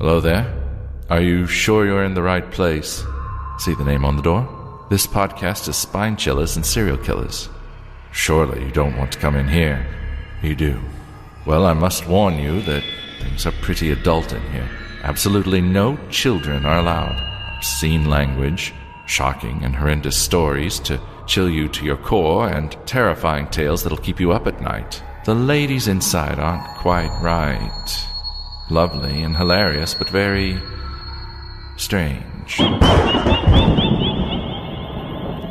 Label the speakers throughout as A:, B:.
A: Hello there. Are you sure you're in the right place? See the name on the door? This podcast is Spine Chillers and Serial Killers. Surely you don't want to come in here. You do. Well, I must warn you that things are pretty adult in here. Absolutely no children are allowed. Obscene language, shocking and horrendous stories to chill you to your core, and terrifying tales that'll keep you up at night. The ladies inside aren't quite right. Lovely and hilarious, but very strange.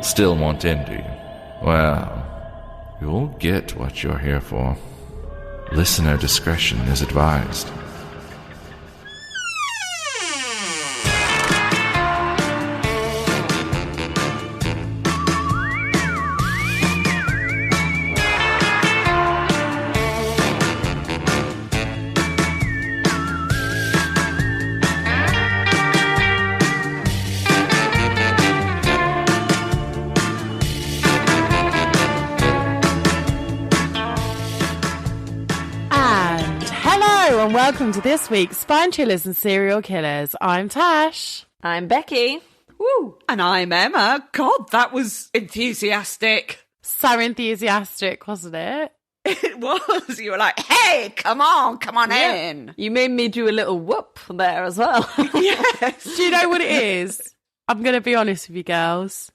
A: Still want in, do you? Well, you'll get what you're here for. Listener discretion is advised.
B: Welcome to this week's Spine Chillers and Serial Killers. I'm Tash.
C: I'm Becky.
D: Woo! And I'm Emma. God, that was enthusiastic.
B: So enthusiastic, wasn't it?
D: It was. You were like, hey, come on in.
C: You made me do a little whoop there as well.
D: Yes.
B: Do you know what it is? I'm going to be honest with you girls.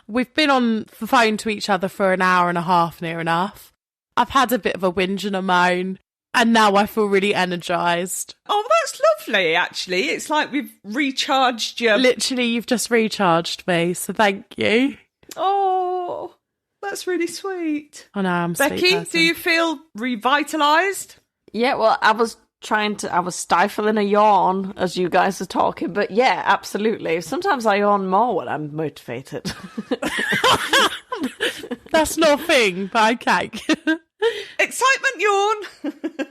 B: We've been on the phone to each other for an hour and a half, near enough. I've had a bit of a whinge and a moan. And now I feel really energised.
D: Oh, that's lovely, actually. It's like we've recharged you.
B: Literally, you've just recharged me, so thank you.
D: Oh, that's really sweet.
B: I know, I'm
D: Becky, do you feel revitalised?
C: Yeah, well, I was stifling a yawn as you guys are talking, but yeah, absolutely. Sometimes I yawn more when I'm motivated.
B: That's not a thing, but okay.
D: Excitement yawn.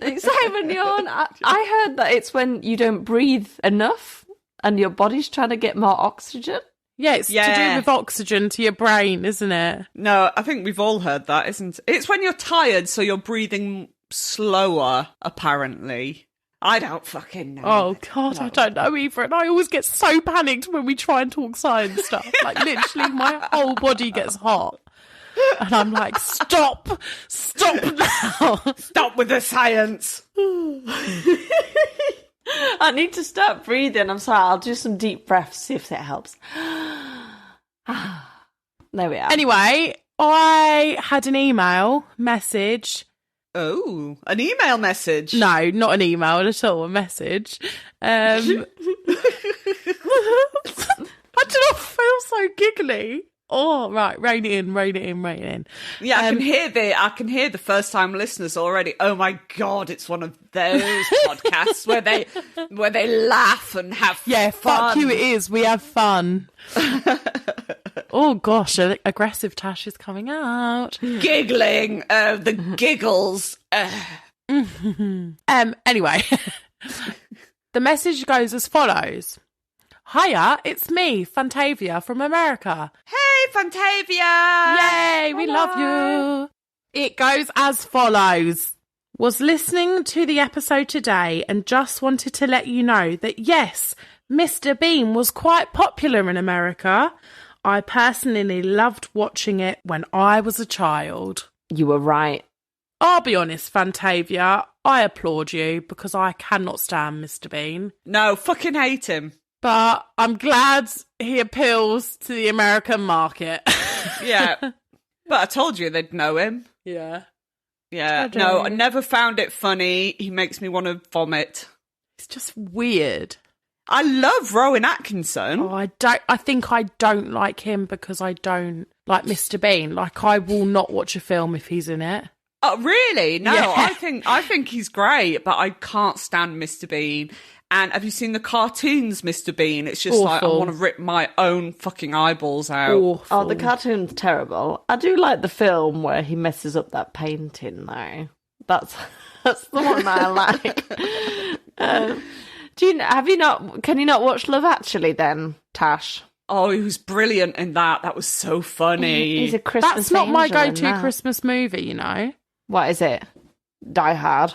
C: Excitement yawn. I heard that it's when you don't breathe enough and your body's trying to get more oxygen.
B: Yeah, it's to do with oxygen to your brain, isn't it?
D: No, I think we've all heard that, isn't it? It's when you're tired, so you're breathing slower, apparently. I don't fucking know.
B: Oh, God, I don't know either. And I always get so panicked when we try and talk science stuff. Like, literally, my whole body gets hot. And I'm like, stop now.
D: Stop with the science.
C: I need to start breathing. I'm sorry, I'll do some deep breaths, see if that helps. There we are.
B: Anyway, I had an email message.
D: Oh, an email message?
B: No, not an email at all, a message. I do not feel so giggly. Oh, right, rein it in.
D: Yeah, I can hear the first time listeners already. Oh my God, it's one of those podcasts where they laugh and have fun.
B: Yeah, fuck you, it is. We have fun. Oh gosh, aggressive Tash is coming out.
D: Giggling, the giggles.
B: Anyway, the message goes as follows. Hiya, it's me, Fantavia from America.
D: Hey, Fantavia!
B: Yay, we love you. It goes as follows. Was listening to the episode today and just wanted to let you know that yes, Mr. Bean was quite popular in America. I personally loved watching it when I was a child.
C: You were right.
B: I'll be honest, Fantavia, I applaud you because I cannot stand Mr. Bean.
D: No, fucking hate him.
B: But I'm glad he appeals to the American market.
D: Yeah. But I told you they'd know him.
B: Yeah.
D: Yeah. No, I never found it funny. He makes me want to vomit.
B: It's just weird.
D: I love Rowan Atkinson.
B: Oh, I think I don't like him because I don't like Mr. Bean. Like, I will not watch a film if he's in it.
D: Oh, really? No,
B: Yeah.
D: I think he's great, but I can't stand Mr. Bean. And have you seen the cartoons, Mr. Bean? It's just
B: Awful.
D: like, I want to rip my own fucking eyeballs out.
B: Awful.
C: Oh, the cartoon's terrible. I do like the film where he messes up that painting, though. That's the one that I like. Can you not watch Love Actually then, Tash?
D: Oh, he was brilliant in that. That was so funny.
C: He's a Christmas
B: That's not my
C: angel in
B: go-to
C: that.
B: Christmas movie, you know.
C: What is it? Die Hard.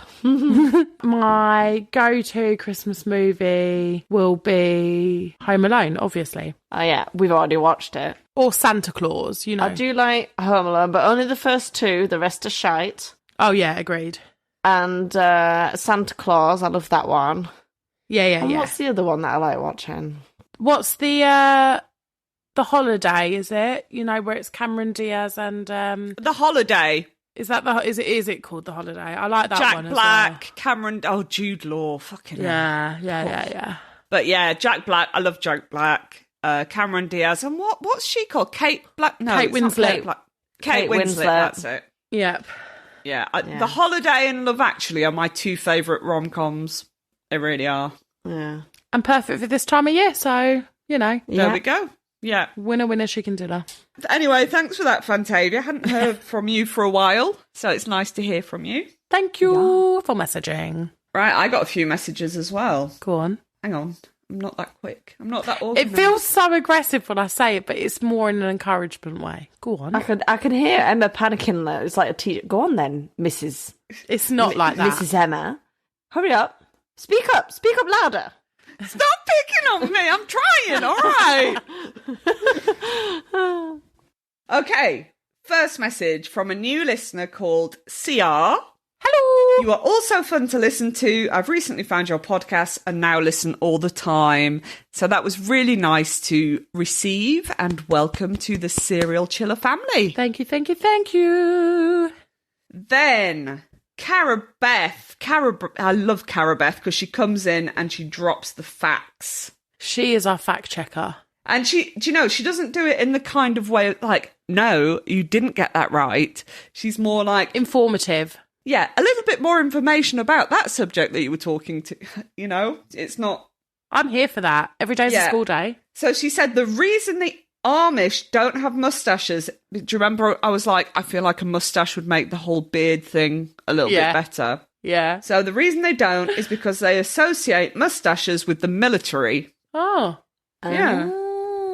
B: My go-to Christmas movie will be Home Alone, obviously.
C: Oh, yeah, we've already watched it.
B: Or Santa Claus, you know.
C: I do like Home Alone, but only the first two. The rest are shite.
B: Oh, yeah, agreed.
C: And Santa Claus, I love that one.
B: Yeah.
C: And what's the other one that I like watching?
B: What's the Holiday, is it? You know, where it's Cameron Diaz and...
D: The Holiday.
B: Is it called The Holiday? I like that
D: Jack
B: one as
D: Black,
B: well.
D: Cameron... Oh, Jude Law. Fucking hell.
B: Yeah.
D: But yeah, Jack Black. I love Jack Black. Cameron Diaz. And what's she called? Kate Black? No,
B: Kate
D: it's not
B: Winslet.
D: Kate Black. Kate Winslet, that's it.
B: Yep.
D: Yeah, The Holiday and Love Actually are my two favourite rom-coms. They really are.
C: Yeah.
B: And perfect for this time of year, so, you know.
D: There we go. Yeah.
B: Winner, chicken dinner.
D: Anyway, thanks for that, Fantavia. I hadn't heard from you for a while, so it's nice to hear from you.
B: Thank you for messaging.
D: Right, I got a few messages as well.
B: Go on.
D: Hang on. I'm not that quick. I'm not that organised.
B: It feels so aggressive when I say it, but it's more in an encouragement way. Go on.
C: I can hear Emma panicking though. It's like a teacher. Go on then, Mrs.
B: It's not like that.
C: Mrs. Emma. Hurry up. Speak up louder.
D: Stop picking on me. I'm trying, all right? Okay. First message from a new listener called CR.
B: Hello.
D: You are also fun to listen to. I've recently found your podcast and now listen all the time. So that was really nice to receive, and welcome to the Serial Chiller family.
B: Thank you.
D: Then Cara Beth. I love Cara Beth because she comes in and she drops the facts.
B: She is our fact checker.
D: And do you know, she doesn't do it in the kind of way like, no, you didn't get that right. She's more like...
B: informative.
D: Yeah, a little bit more information about that subject that you were talking to, you know? It's not...
B: I'm here for that. Every day's a school day.
D: So she said the reason the Amish don't have mustaches... Do you remember I was like, I feel like a mustache would make the whole beard thing a little bit better.
B: Yeah.
D: So the reason they don't is because they associate mustaches with the military.
B: Oh.
D: Yeah.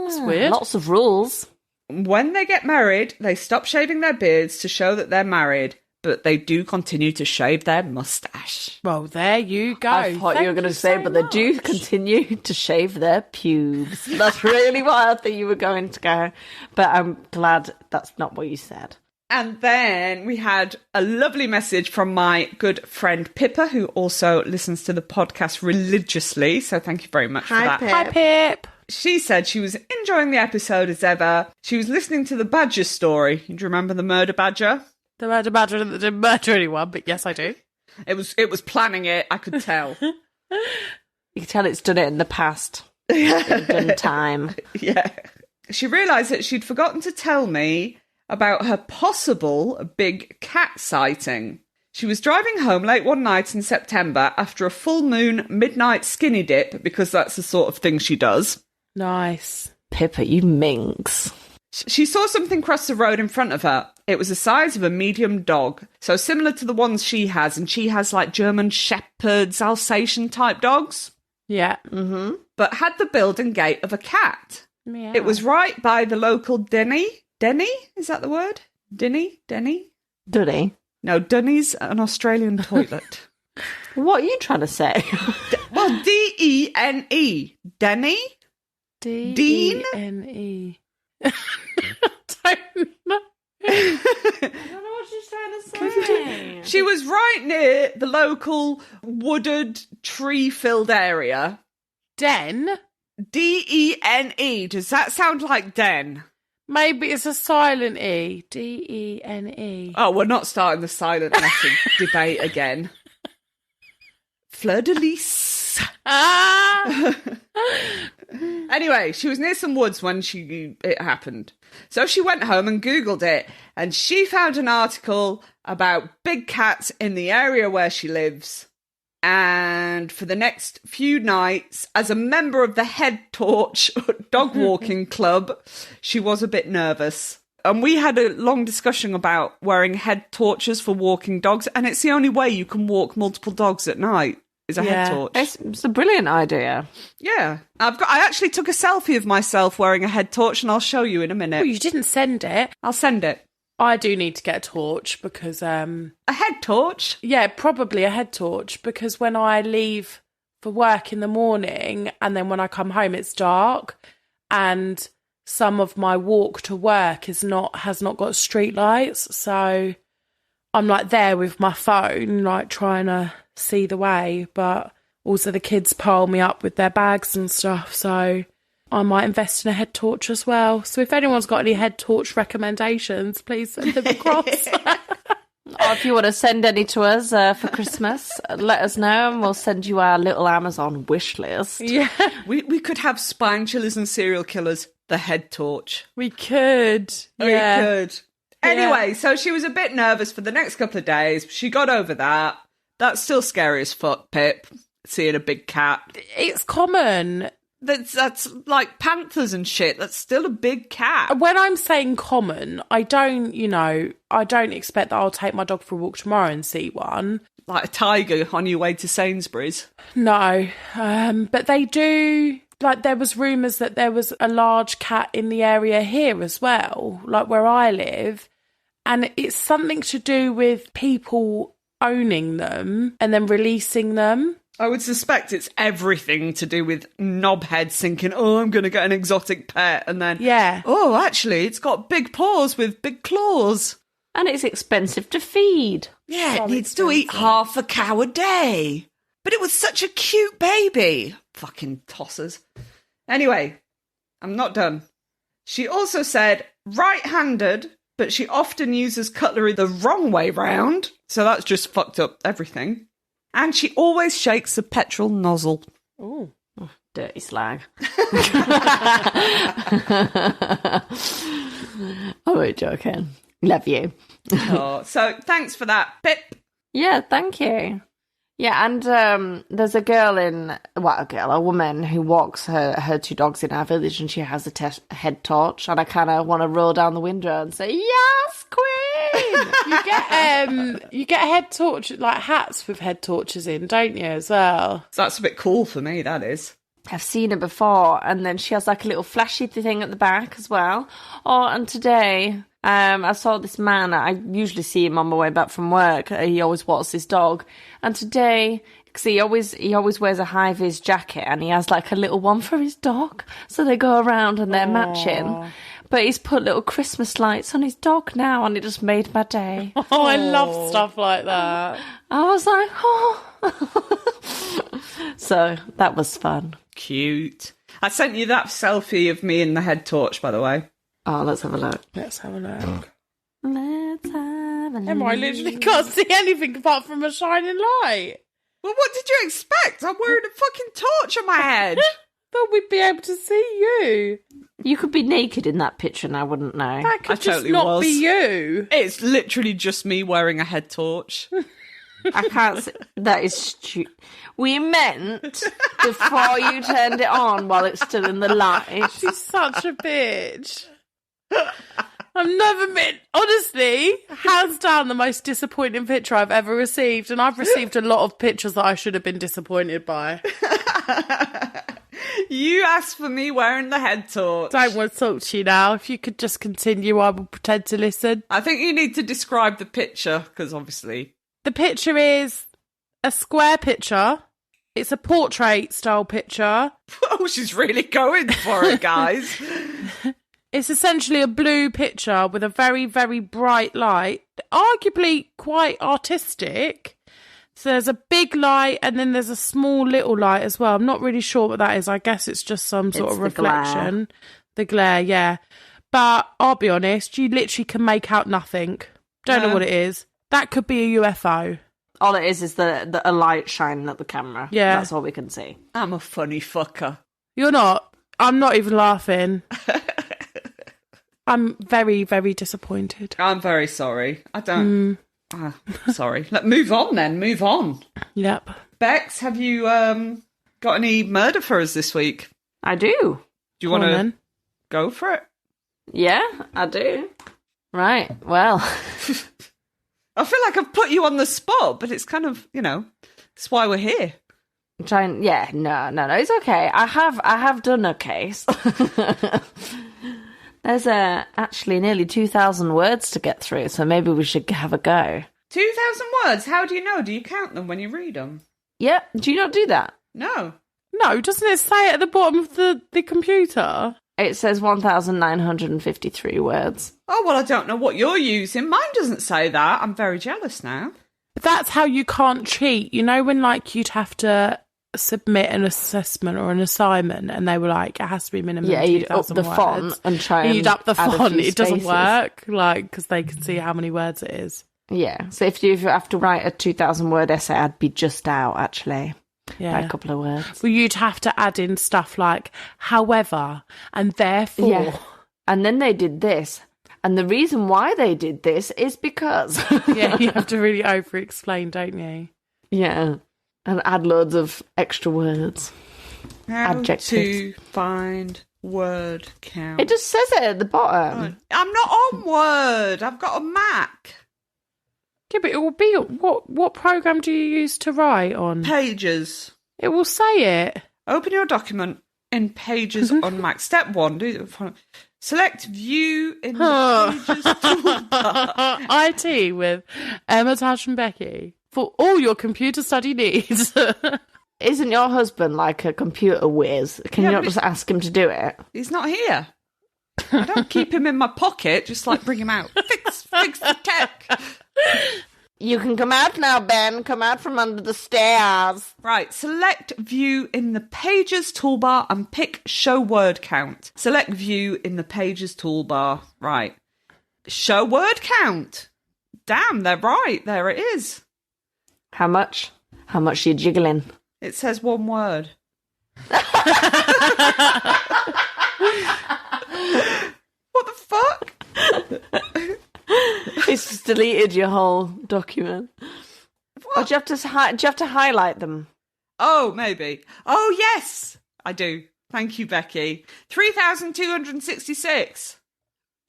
B: That's weird.
C: Lots of rules.
D: When they get married, they stop shaving their beards to show that they're married, but they do continue to shave their mustache.
B: Well, there you go.
C: I thought you were going to say, but they do continue to shave their pubes. That's really what I thought you were going to go. But I'm glad that's not what you said.
D: And then we had a lovely message from my good friend Pippa, who also listens to the podcast religiously. So thank you very much for that.
C: Pip.
B: Hi, Pip.
D: She said she was enjoying the episode as ever. She was listening to the badger story. Do you remember the murder badger?
B: The murder badger that didn't murder anyone, but yes, I do.
D: It was planning it, I could tell.
C: You can tell it's done it in the past. It's done time.
D: Yeah. She realised that she'd forgotten to tell me about her possible big cat sighting. She was driving home late one night in September after a full moon midnight skinny dip, because that's the sort of thing she does.
B: Nice.
C: Pippa, you minx.
D: She saw something cross the road in front of her. It was the size of a medium dog, so similar to the ones she has, and she has like German Shepherds, Alsatian type dogs.
B: Yeah.
C: Mm-hmm.
D: But had the build and gait of a cat.
B: Meow.
D: It was right by the local Denny. Denny? Is that the word? Denny?
C: Dunny.
D: No, Dunny's an Australian toilet.
C: What are you trying to say?
D: Well, D-E-N-E. Denny?
B: D-E-N-E. I don't know.
C: I don't know what she's trying to say.
D: She was right near the local wooded, tree-filled area.
B: Den?
D: D-E-N-E. Does that sound like den?
B: Maybe it's a silent E. D-E-N-E.
D: Oh, we're not starting the silent letter debate again. Fleur-de-lis.
B: Ah!
D: Anyway, she was near some woods when it happened. So she went home and Googled it, and she found an article about big cats in the area where she lives. And for the next few nights, as a member of the Head Torch dog walking club, she was a bit nervous. And we had a long discussion about wearing head torches for walking dogs, and it's the only way you can walk multiple dogs at night. Is a head torch.
C: It's a brilliant idea.
D: Yeah. I actually took a selfie of myself wearing a head torch, and I'll show you in a minute.
B: Oh, you didn't send it.
D: I'll send it.
B: I do need to get a torch because...
D: A head torch?
B: Yeah, probably a head torch, because when I leave for work in the morning and then when I come home it's dark, and some of my walk to work has not got street lights, so I'm like there with my phone, like trying to see the way, but also the kids pile me up with their bags and stuff, so I might invest in a head torch as well. So if anyone's got any head torch recommendations, please send them across.
C: Or if you want to send any to us for Christmas, let us know and we'll send you our little Amazon wish list.
B: Yeah.
D: We could have Spine Chillers and Serial Killers, the head torch.
B: We could. Yeah.
D: We could. Anyway, so she was a bit nervous for the next couple of days. She got over that. That's still scary as fuck, Pip, seeing a big cat.
B: It's common.
D: That's like panthers and shit. That's still a big cat.
B: When I'm saying common, I don't expect that I'll take my dog for a walk tomorrow and see one.
D: Like a tiger on your way to Sainsbury's.
B: No, but they do. Like, there was rumours that there was a large cat in the area here as well, like where I live. And it's something to do with people owning them and then releasing them.
D: I would suspect it's everything to do with knobheads thinking, oh, I'm going to get an exotic pet. And then, oh, actually, it's got big paws with big claws.
C: And it's expensive to feed.
D: Yeah, it needs to eat half a cow a day. But it was such a cute baby. Fucking tossers. Anyway, I'm not done. She also said right-handed, but she often uses cutlery the wrong way round. So that's just fucked up everything. And she always shakes the petrol nozzle.
C: Ooh. Oh, dirty slag. Oh, we're joking. Love you.
D: So thanks for that, Pip.
C: Yeah, thank you. Yeah, and there's a woman who walks her two dogs in our village, and she has a head torch, and I kind of want to roll down the window and say, yes, queen!
B: You get a head torch, like hats with head torches in, don't you, as well?
D: That's a bit cool for me, that is.
C: I've seen her before, and then she has like a little flashy thing at the back as well. Oh, and today... I saw this man. I usually see him on my way back from work. He always walks his dog. And today, because he always wears a high-vis jacket, and he has like a little one for his dog. So they go around and they're matching. But he's put little Christmas lights on his dog now, and it just made my day.
B: Oh, I love stuff like that.
C: I was like, oh. So that was fun.
D: Cute. I sent you that selfie of me in the head torch, by the way.
C: Oh, let's have a look.
B: Let's have a look.
C: Let's have a look.
B: Emma, I literally can't see anything apart from a shining light.
D: Well, what did you expect? I'm wearing a fucking torch on my head.
B: Thought we'd be able to see you.
C: You could be naked in that picture and I wouldn't know.
B: That could just not be you.
D: It's literally just me wearing a head torch.
C: I can't see. That is stupid. We meant before you turned it on while it's still in the light.
B: She's such a bitch. I've never been, honestly, hands down the most disappointing picture I've ever received, and I've received a lot of pictures that I should have been disappointed by.
D: You asked for me wearing the head torch.
B: Don't want to talk to you now. If you could just continue, I will pretend to listen.
D: I think you need to describe the picture, because obviously...
B: The picture is a square picture. It's a portrait-style picture.
D: Oh, she's really going for it, guys.
B: It's essentially a blue picture with a very, very bright light, arguably quite artistic. So there's a big light and then there's a small little light as well. I'm not really sure what that is. I guess it's just some sort of reflection. The glare, yeah. But I'll be honest, you literally can make out nothing. Don't know what it is. That could be a UFO.
C: All it is a light shining at the camera.
B: Yeah.
C: That's all we can see.
D: I'm a funny fucker.
B: You're not. I'm not even laughing. I'm very, very disappointed.
D: I'm very sorry. I don't... sorry. Let's move on then. Move on.
B: Yep.
D: Bex, have you got any murder for us this week?
C: I do.
D: Do you want to go for it?
C: Yeah, I do. Right, well...
D: I feel like I've put you on the spot, but it's kind of, it's why we're here.
C: No, it's okay. I have done a case. There's actually nearly 2,000 words to get through, so maybe we should have a go.
D: 2,000 words? How do you know? Do you count them when you read them?
C: Yeah, do you not do that?
D: No.
B: No, doesn't it say at the bottom of the computer?
C: It says 1,953 words.
D: Oh, well, I don't know what you're using. Mine doesn't say that. I'm very jealous now.
B: But that's how you can't cheat. You know when, like, you'd have to submit an assessment or an assignment and they were like, it has to be minimum 2,000
C: you'd up the
B: words.
C: font and try and
B: you'd up the
C: add a
B: font.
C: few
B: It doesn't
C: spaces.
B: work, like, because they can see how many words it is.
C: Yeah, so if you have to write a 2,000 word essay, I'd be just out, actually.
B: Yeah.
C: By a couple of words.
B: Well, you'd have to add in stuff like, however, and therefore.
C: Yeah. And then they did this. And the reason why they did this is because.
B: Yeah, you have to really over-explain, don't you?
C: Yeah. And add loads of extra words.
D: How
C: Adjectives.
D: to find word count.
C: It just says it at the bottom.
D: I'm not on Word. I've got a Mac.
B: Yeah, but it will be... What program do you use to write on?
D: Pages.
B: It will say it.
D: Open your document in Pages on Mac. Step 1. Select View in the Pages toolbar.
B: IT with Emma, Tash and Becky. For all your computer study needs.
C: Isn't your husband like a computer whiz? Can you not just ask him to do it?
D: He's not here. I don't keep him in my pocket, just like bring him out. Fix the tech.
C: You can come out now, Ben. Come out from under the stairs.
D: Right, select View in the Pages toolbar and pick Show Word Count. Select View in the Pages toolbar. Right. Show Word Count. Damn, they're right. There it is.
C: How much? How much are you jiggling?
D: It says one word. What the fuck?
C: It's just deleted your whole document. Or do you have to highlight them?
D: Oh, maybe. Oh, yes, I do. Thank you, Becky. 3,266.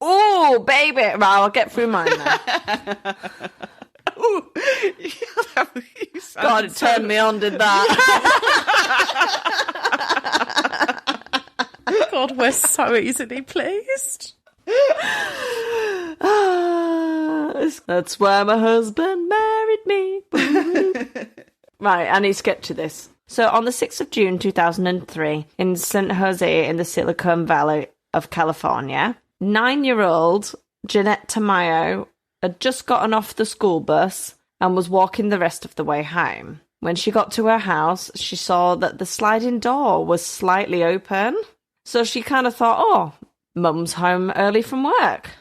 C: Oh, baby. Right, I'll get through mine now.
D: Ooh.
C: God, it turned me on, did that?
B: God, we're so easily pleased.
C: That's why my husband married me. Right, I need to get to this. So on the 6th of June 2003, in San Jose in the Silicon Valley of California, 9-year-old Jeannette Tamayo had just gotten off the school bus and was walking the rest of the way home. When she got to her house, she saw that the sliding door was slightly open. So she kind of thought, oh, Mum's home early from work.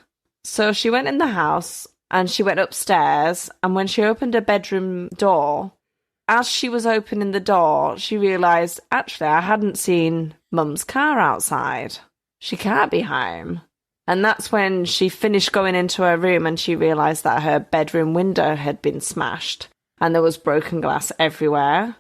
C: So she went in the house and she went upstairs, and when she opened her bedroom door, as she was opening the door, she realised, actually, I hadn't seen Mum's car outside. She can't be home. And that's when she finished going into her room and she realised that her bedroom window had been smashed and there was broken glass everywhere.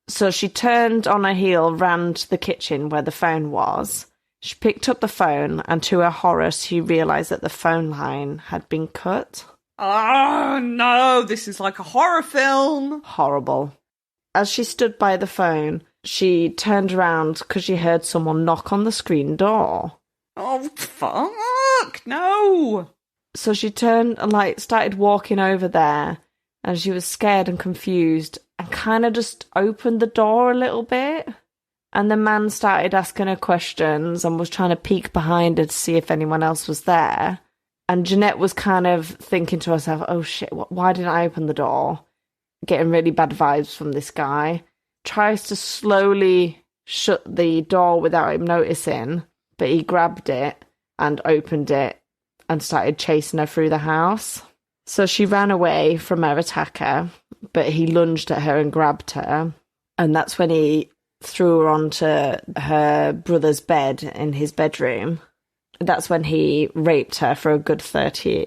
C: So she turned on her heel, ran to the kitchen where the phone was. She picked up the phone and to her horror, she realised that the phone line had been cut.
D: Oh, no, this is like a horror film.
C: Horrible. As she stood by the phone, she turned around because she heard someone knock on the screen door.
D: Oh, fuck, no.
C: So she turned and, started walking over there, and she was scared and confused and kind of just opened the door a little bit. And the man started asking her questions and was trying to peek behind her to see if anyone else was there. And Jeannette was kind of thinking to herself, oh shit, why didn't I open the door? Getting really bad vibes from this guy. Tries to slowly shut the door without him noticing, but he grabbed it and opened it and started chasing her through the house. So she ran away from her attacker, but he lunged at her and grabbed her. And that's when he threw her onto her brother's bed in his bedroom. That's when he raped her for a good 30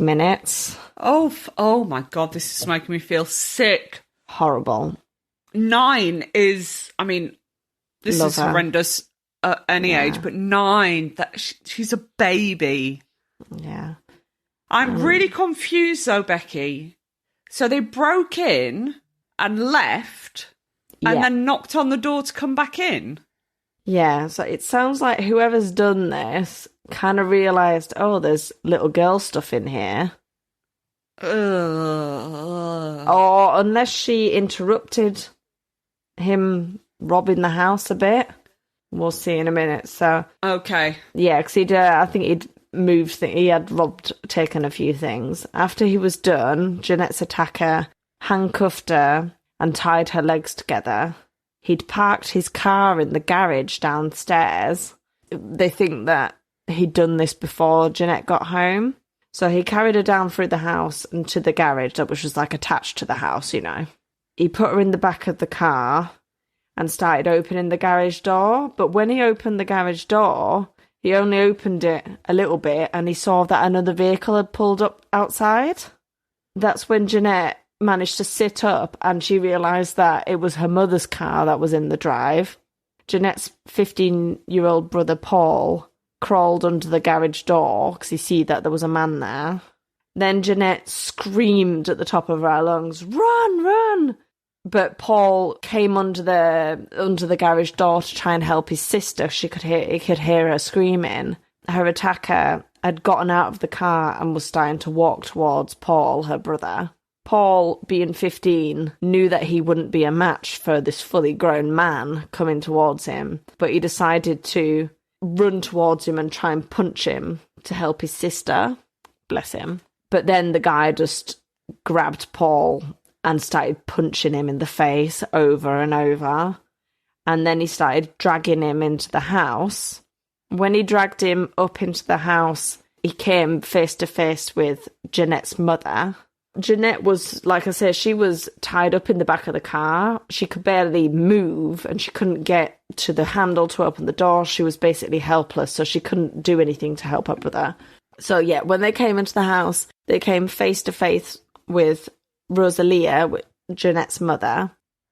C: minutes.
D: Oh my God, this is making me feel sick.
C: Horrible.
D: 9 is, I mean, this
C: Love
D: is
C: her.
D: horrendous at any age, but 9, she's a baby.
C: Yeah.
D: I'm really confused though, Becky. So they broke in and left and
C: Yeah.
D: then knocked on the door to come back in?
C: Yeah, so it sounds like whoever's done this kind of realised, oh, there's little girl stuff in here. Or unless she interrupted him robbing the house a bit. We'll see in a minute. So
D: Okay.
C: yeah, because I think he'd moved, he had taken a few things. After he was done, Jeanette's attacker handcuffed her and tied her legs together. He'd parked his car in the garage downstairs. They think that he'd done this before Jeanette got home. So he carried her down through the house and to the garage, which was like attached to the house, you know. He put her in the back of the car and started opening the garage door. But when he opened the garage door, he only opened it a little bit and he saw that another vehicle had pulled up outside. That's when Jeanette managed to sit up and she realised that it was her mother's car that was in the drive. Jeanette's 15-year-old brother Paul crawled under the garage door because he see that there was a man there. Then Jeanette screamed at the top of her lungs, "Run, run!" But Paul came under the garage door to try and help his sister. He could hear her screaming. Her attacker had gotten out of the car and was starting to walk towards Paul, her brother. Paul, being 15, knew that he wouldn't be a match for this fully grown man coming towards him, but he decided to run towards him and try and punch him to help his sister. Bless him. But then the guy just grabbed Paul and started punching him in the face over and over. And then he started dragging him into the house. When he dragged him up into the house, he came face to face with Jeanette's mother. Jeanette was, like I said, she was tied up in the back of the car. She could barely move and she couldn't get to the handle to open the door. She was basically helpless, so she couldn't do anything to help her brother. So yeah, when they came into the house, they came face to face with Rosalia, Jeanette's mother.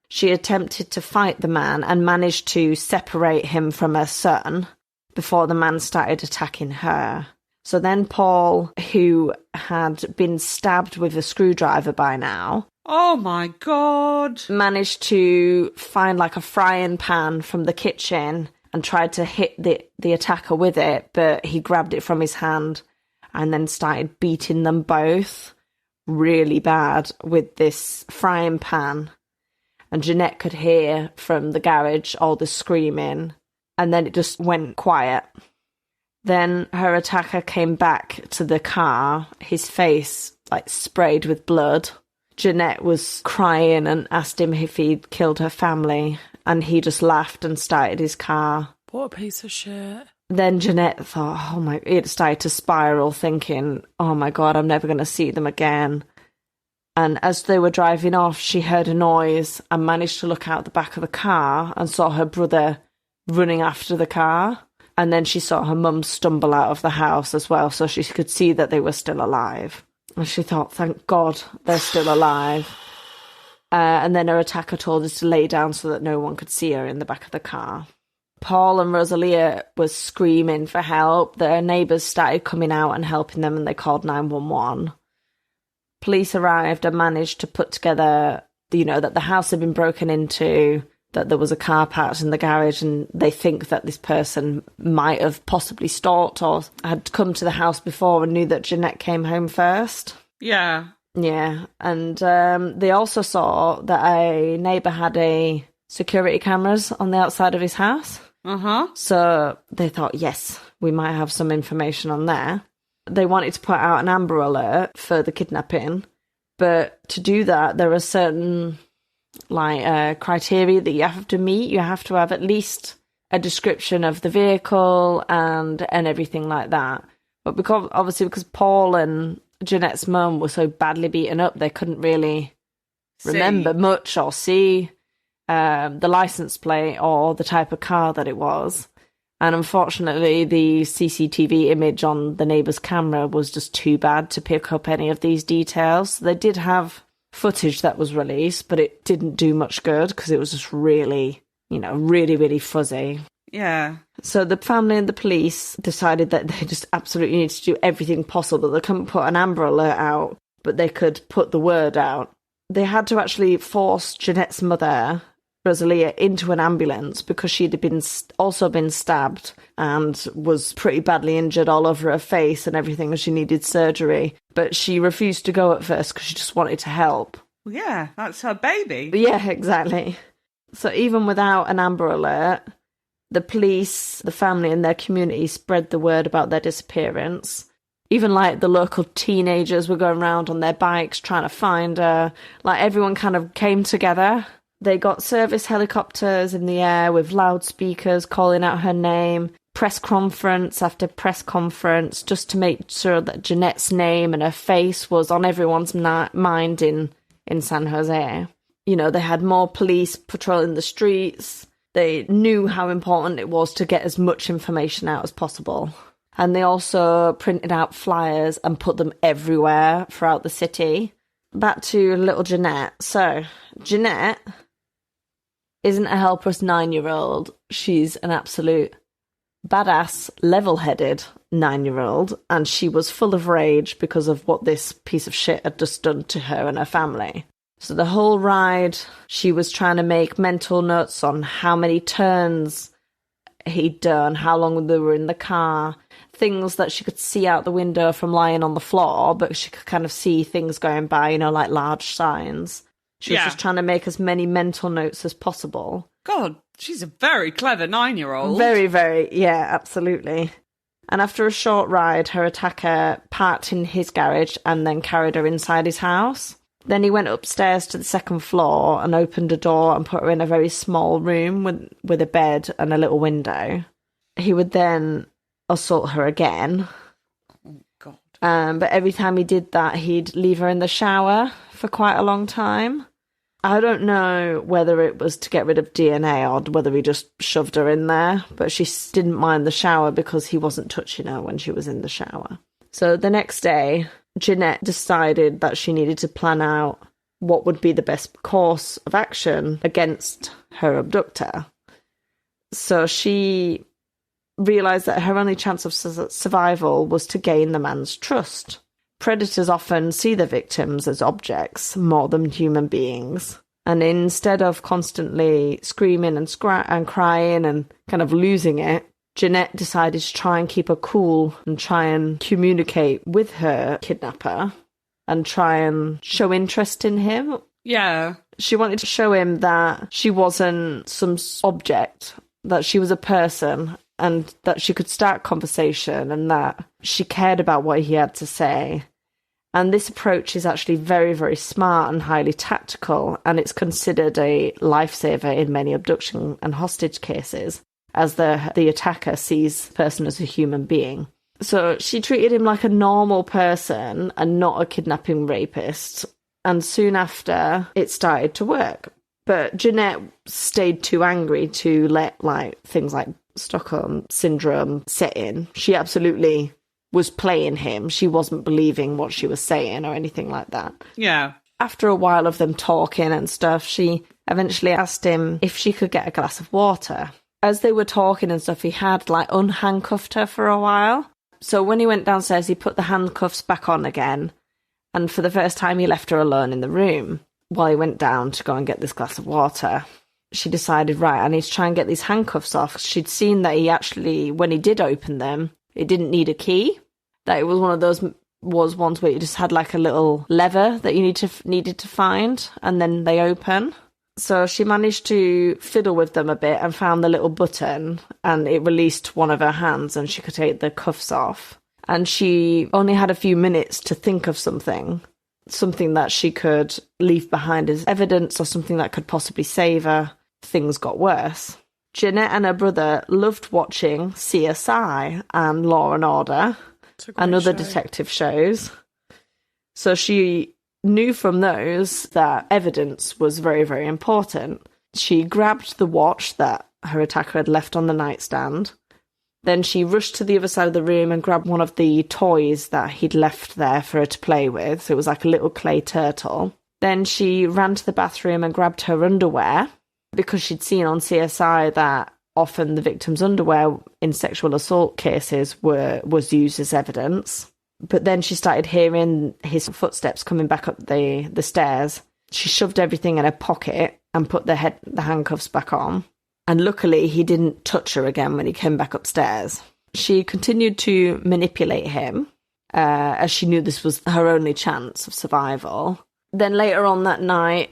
C: She attempted to fight the man and managed to separate him from her son before the man started attacking her. So then Paul, who had been stabbed with a screwdriver by now,
D: Oh my God.
C: managed to find like a frying pan from the kitchen and tried to hit the attacker with it, but he grabbed it from his hand and then started beating them both really bad with this frying pan. And Jeanette could hear from the garage all the screaming, and then it just went quiet. Then her attacker came back to the car, his face like sprayed with blood. Jeanette was crying and asked him if he'd killed her family, and he just laughed and started his car.
B: What a piece of shit.
C: Then Jeanette thought, it started to spiral, thinking, oh my God, I'm never going to see them again. And as they were driving off, she heard a noise and managed to look out the back of the car and saw her brother running after the car. And then she saw her mum stumble out of the house as well, so she could see that they were still alive. And she thought, thank God they're still alive. And then her attacker told her to lay down so that no one could see her in the back of the car. Paul and Rosalia was screaming for help. Their neighbours started coming out and helping them, and they called 911. Police arrived and managed to put together, that the house had been broken into, that there was a car parked in the garage, and they think that this person might have possibly stalked or had come to the house before and knew that Jeanette came home first.
D: Yeah.
C: Yeah, and they also saw that a neighbour had a security cameras on the outside of his house.
D: Uh-huh.
C: So they thought, yes, we might have some information on there. They wanted to put out an Amber Alert for the kidnapping, but to do that, there are certain criteria that you have to meet. You have to have at least a description of the vehicle and everything like that. But because Paul and Jeanette's mum were so badly beaten up, they couldn't really remember much or see the license plate or the type of car that it was. And unfortunately, the CCTV image on the neighbour's camera was just too bad to pick up any of these details. They did have footage that was released, but it didn't do much good because it was just really, really, really fuzzy.
D: Yeah.
C: So the family and the police decided that they just absolutely needed to do everything possible. They couldn't put an Amber Alert out, but they could put the word out. They had to actually force Jeanette's mother Rosalia into an ambulance because she'd also been stabbed and was pretty badly injured all over her face and everything, and she needed surgery. But she refused to go at first because she just wanted to help.
D: Well, yeah, that's her baby.
C: Yeah, exactly. So even without an Amber Alert, the police, the family and their community spread the word about their disappearance. Even like the local teenagers were going around on their bikes trying to find her. Like everyone kind of came together. They got service helicopters in the air with loudspeakers calling out her name, press conference after press conference, just to make sure that Jeanette's name and her face was on everyone's mind in San Jose. You know, they had more police patrolling the streets. They knew how important it was to get as much information out as possible. And they also printed out flyers and put them everywhere throughout the city. Back to little Jeannette. So, Jeannette isn't a helpless 9-year-old. She's an absolute badass, level-headed 9-year-old. And she was full of rage because of what this piece of shit had just done to her and her family. So the whole ride, she was trying to make mental notes on how many turns he'd done, how long they were in the car, things that she could see out the window from lying on the floor, but she could kind of see things going by, you know, like large signs. She was just trying to make as many mental notes as possible.
D: God, she's a very clever 9-year-old.
C: Very, very, yeah, absolutely. And after a short ride, her attacker parked in his garage and then carried her inside his house. Then he went upstairs to the second floor and opened a door and put her in a very small room with a bed and a little window. He would then assault her again.
D: Oh, God.
C: But every time he did that, he'd leave her in the shower for quite a long time. I don't know whether it was to get rid of DNA or whether he just shoved her in there, but she didn't mind the shower because he wasn't touching her when she was in the shower. So the next day, Jeannette decided that she needed to plan out what would be the best course of action against her abductor. So she realised that her only chance of survival was to gain the man's trust. Predators often see their victims as objects more than human beings. And instead of constantly screaming and crying and kind of losing it, Jeannette decided to try and keep her cool and try and communicate with her kidnapper and try and show interest in him.
D: Yeah.
C: She wanted to show him that she wasn't some object, that she was a person and that she could start conversation and that she cared about what he had to say. And this approach is actually very, very smart and highly tactical, and it's considered a lifesaver in many abduction and hostage cases, as the attacker sees the person as a human being. So she treated him like a normal person and not a kidnapping rapist, and soon after, it started to work. But Jeannette stayed too angry to let things like Stockholm Syndrome set in. She absolutely was playing him. She wasn't believing what she was saying or anything like that.
D: Yeah.
C: After a while of them talking and stuff, she eventually asked him if she could get a glass of water. As they were talking and stuff, he had unhandcuffed her for a while. So when he went downstairs, he put the handcuffs back on again. And for the first time, he left her alone in the room while he went down to go and get this glass of water. She decided, right, I need to try and get these handcuffs off. She'd seen that he actually, when he did open them, it didn't need a key. That it was one of those ones where you just had a little lever that you needed to find, and then they open. So she managed to fiddle with them a bit and found the little button, and it released one of her hands and she could take the cuffs off. And she only had a few minutes to think of something that she could leave behind as evidence or something that could possibly save her. Things got worse. Jeannette and her brother loved watching CSI and Law and Order and other detective shows. So she knew from those that evidence was very, very important. She grabbed the watch that her attacker had left on the nightstand. Then she rushed to the other side of the room and grabbed one of the toys that he'd left there for her to play with. So it was like a little clay turtle. Then she ran to the bathroom and grabbed her underwear, because she'd seen on CSI that often the victim's underwear in sexual assault cases was used as evidence. But then she started hearing his footsteps coming back up the stairs. She shoved everything in her pocket and put the handcuffs back on. And luckily, he didn't touch her again when he came back upstairs. She continued to manipulate him, as she knew this was her only chance of survival. Then later on that night,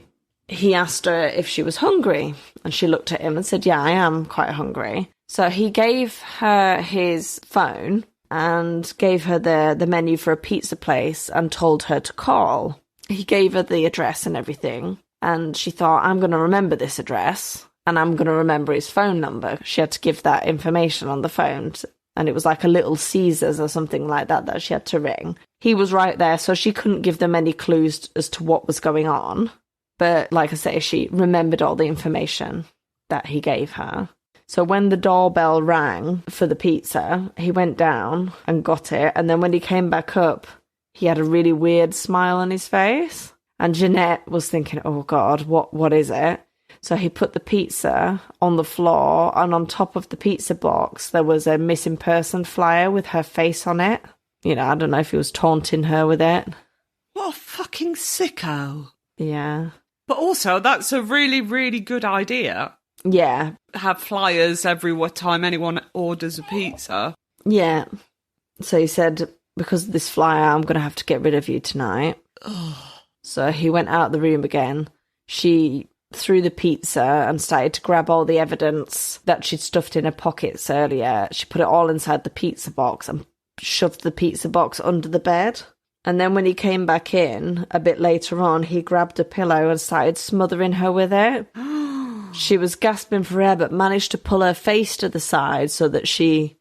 C: he asked her if she was hungry, and she looked at him and said, yeah, I am quite hungry. So he gave her his phone and gave her the menu for a pizza place and told her to call. He gave her the address and everything, and she thought, I'm going to remember this address, and I'm going to remember his phone number. She had to give that information on the phone, and it was like a Little Caesars or something like that she had to ring. He was right there, so she couldn't give them any clues as to what was going on. But like I say, she remembered all the information that he gave her. So when the doorbell rang for the pizza, he went down and got it. And then when he came back up, he had a really weird smile on his face. And Jeannette was thinking, oh God, what is it? So he put the pizza on the floor, and on top of the pizza box, there was a missing person flyer with her face on it. You know, I don't know if he was taunting her with it.
D: What a fucking sicko.
C: Yeah.
D: But also, that's a really, really good idea.
C: Yeah.
D: Have flyers every time anyone orders a pizza.
C: Yeah. So he said, because of this flyer, I'm going to have to get rid of you tonight. So he went out the room again. She threw the pizza and started to grab all the evidence that she'd stuffed in her pockets earlier. She put it all inside the pizza box and shoved the pizza box under the bed. And then when he came back in a bit later on, he grabbed a pillow and started smothering her with it. She was gasping for air, but managed to pull her face to the side so that she,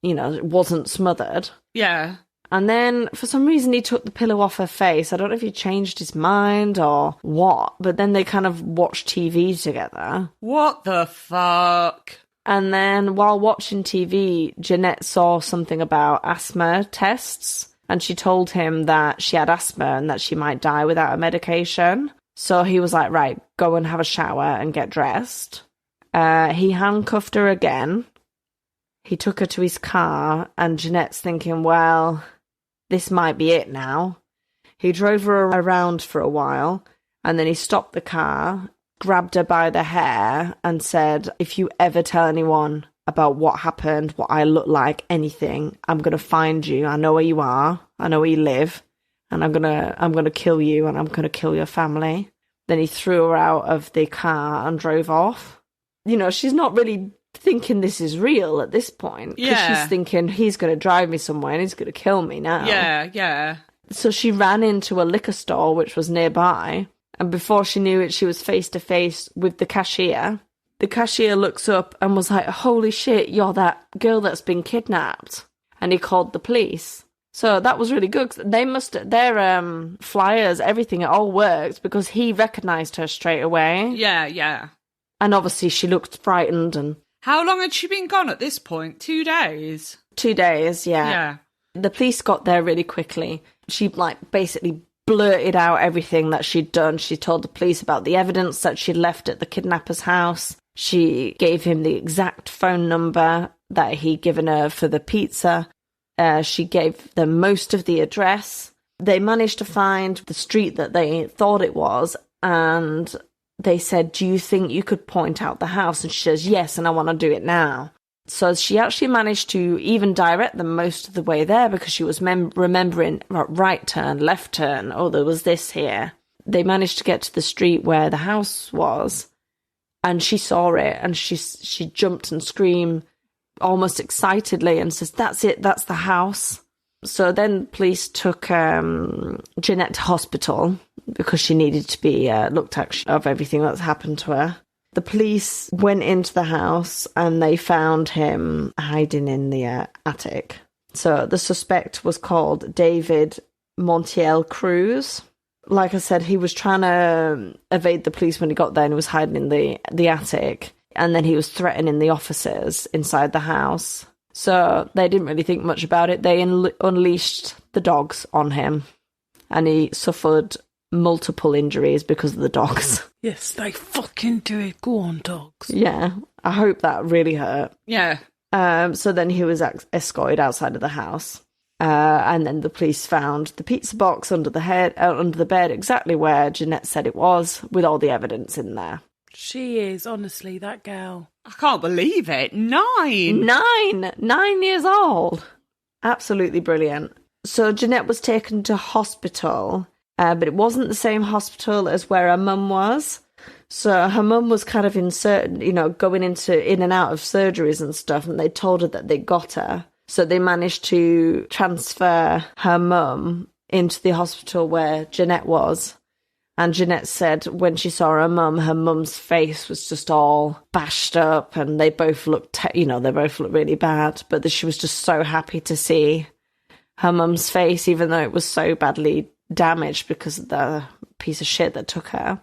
C: you know, wasn't smothered.
D: Yeah.
C: And then, for some reason, he took the pillow off her face. I don't know if he changed his mind or what, but then they kind of watched TV together.
D: What the fuck?
C: And then, while watching TV, Jeannette saw something about asthma tests, and she told him that she had asthma and that she might die without a medication. So he was like, right, go and have a shower and get dressed. He handcuffed her again. He took her to his car, and Jeanette's thinking, well, this might be it now. He drove her around for a while, and then he stopped the car, grabbed her by the hair, and said, if you ever tell anyone about what happened, what I look like, anything, I'm going to find you. I know where you are. I know where you live. And I'm going to kill you, and I'm going to kill your family. Then he threw her out of the car and drove off. You know, she's not really thinking this is real at this point. Because she's thinking, he's going to drive me somewhere and he's going to kill me now.
D: Yeah, yeah.
C: So she ran into a liquor store, which was nearby. And before she knew it, she was face to face with the cashier. The cashier looks up and was like, holy shit, you're that girl that's been kidnapped. And he called the police. So that was really good. Their flyers, everything, it all worked because he recognised her straight away.
D: Yeah, yeah.
C: And obviously she looked frightened. And
D: how long had she been gone at this point? 2 days?
C: 2 days, yeah.
D: Yeah.
C: The police got there really quickly. She, basically blurted out everything that she'd done. She told the police about the evidence that she'd left at the kidnapper's house. She gave him the exact phone number that he'd given her for the pizza. She gave them most of the address. They managed to find the street that they thought it was, and they said, do you think you could point out the house? And she says, yes, and I want to do it now. So she actually managed to even direct them most of the way there because she was remembering right turn, left turn, oh, there was this here. They managed to get to the street where the house was, and she saw it, and she jumped and screamed almost excitedly and says, that's it, that's the house. So then police took Jeannette to hospital because she needed to be looked at of everything that's happened to her. The police went into the house and they found him hiding in the attic. So the suspect was called David Montiel Cruz. Like I said, he was trying to evade the police when he got there and he was hiding in the attic. And then he was threatening the officers inside the house. So they didn't really think much about it. They unleashed the dogs on him. And he suffered multiple injuries because of the dogs.
B: Yes, they fucking do it. Go on, dogs.
C: Yeah, I hope that really hurt.
D: Yeah.
C: So then he was escorted outside of the house. And then the police found the pizza box under the bed, exactly where Jeannette said it was, with all the evidence in there.
B: She is, honestly, that girl.
D: I can't believe it. 9.
C: 9 years old. Absolutely brilliant. So Jeannette was taken to hospital, but it wasn't the same hospital as where her mum was. So her mum was kind of going in and out of surgeries and stuff, and they told her that they got her. So they managed to transfer her mum into the hospital where Jeannette was. And Jeannette said when she saw her mum's face was just all bashed up, and they both looked, they both looked really bad. But she was just so happy to see her mum's face, even though it was so badly damaged because of the piece of shit that took her.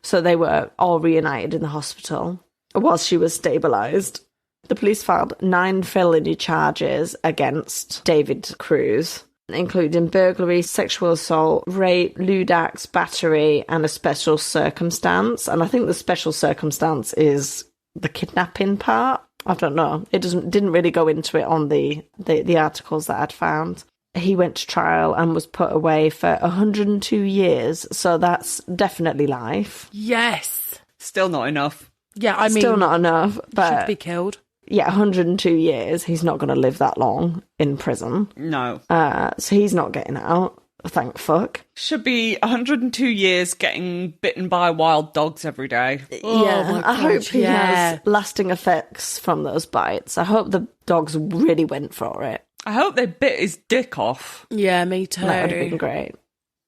C: So they were all reunited in the hospital whilst she was stabilised. The police filed 9 felony charges against David Cruz, including burglary, sexual assault, rape, lewd acts, battery, and a special circumstance. And I think the special circumstance is the kidnapping part. I don't know. It didn't really go into it on the articles that I'd found. He went to trial and was put away for 102 years. So that's definitely life.
B: Yes.
D: Still not enough.
B: Yeah, I mean...
C: Still not enough, but...
B: Should be killed.
C: Yeah, 102 years. He's not going to live that long in prison.
D: No.
C: So he's not getting out. Thank fuck.
D: Should be 102 years getting bitten by wild dogs every day.
C: Yeah, I hope he has lasting effects from those bites. I hope the dogs really went for it.
D: I hope they bit his dick off.
B: Yeah, me too.
C: That would have been great.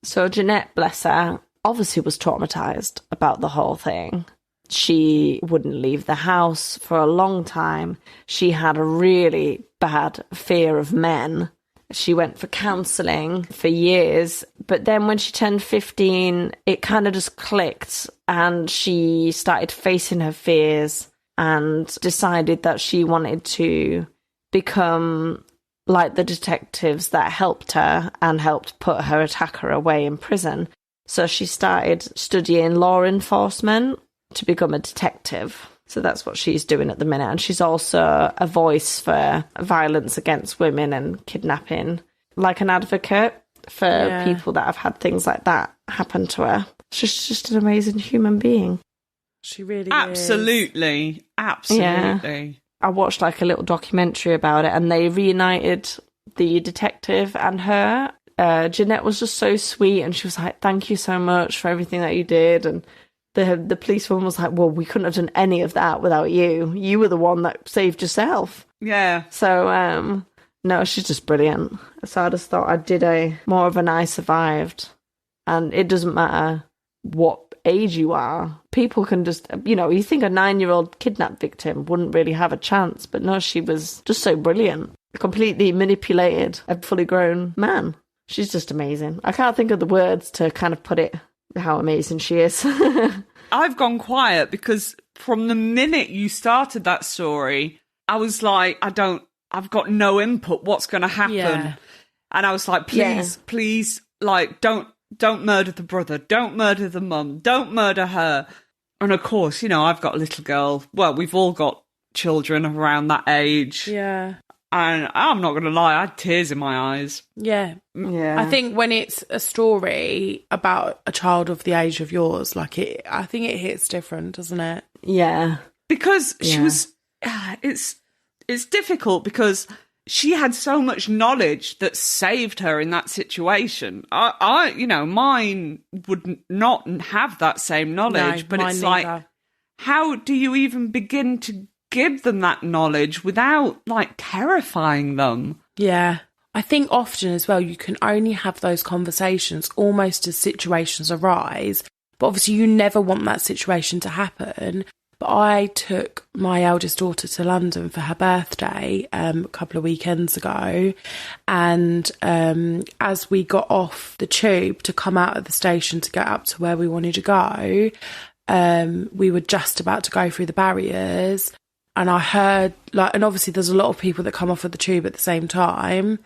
C: So Jeannette, bless her, obviously was traumatised about the whole thing. She wouldn't leave the house for a long time. She had a really bad fear of men. She went for counselling for years. But then when she turned 15, it kind of just clicked, and she started facing her fears and decided that she wanted to become like the detectives that helped her and helped put her attacker away in prison. So she started studying law enforcement to become a detective. So that's what she's doing at the minute. And she's also a voice for violence against women and kidnapping, like an advocate for people that have had things like that happen to her. She's just an amazing human being.
B: She really
D: Absolutely.
B: is.
D: Absolutely.
C: Yeah. I watched like a little documentary about it, and they reunited the detective and her. Jeannette was just so sweet, and she was like, thank you so much for everything that you did. And the policewoman was like, well, we couldn't have done any of that without you. You were the one that saved yourself.
D: Yeah.
C: So, no, she's just brilliant. So I just thought I did more of an I survived. And it doesn't matter what age you are. People can just, you think a 9-year-old kidnap victim wouldn't really have a chance. But no, she was just so brilliant. Completely manipulated a fully grown man. She's just amazing. I can't think of the words to kind of put it how amazing she is.
D: I've gone quiet because from the minute you started that story, I was like, I've got no input. What's going to happen?
B: Yeah.
D: And I was like, please, like, don't murder the brother. Don't murder the mum. Don't murder her. And of course, I've got a little girl. Well, we've all got children around that age.
B: Yeah.
D: And I'm not going to lie, I had tears in my eyes.
B: Yeah. I think when it's a story about a child of the age of yours, I think it hits different, doesn't it?
C: Yeah.
D: Because she was, it's difficult because she had so much knowledge that saved her in that situation. Mine would not have that same knowledge, but it's neither. Like, how do you even begin to give them that knowledge without like terrifying them?
B: Yeah. I think often as well, you can only have those conversations almost as situations arise. But obviously you never want that situation to happen. But I took my eldest daughter to London for her birthday a couple of weekends ago. And as we got off the tube to come out of the station to get up to where we wanted to go, we were just about to go through the barriers. And I heard, and obviously there's a lot of people that come off of the tube at the same time.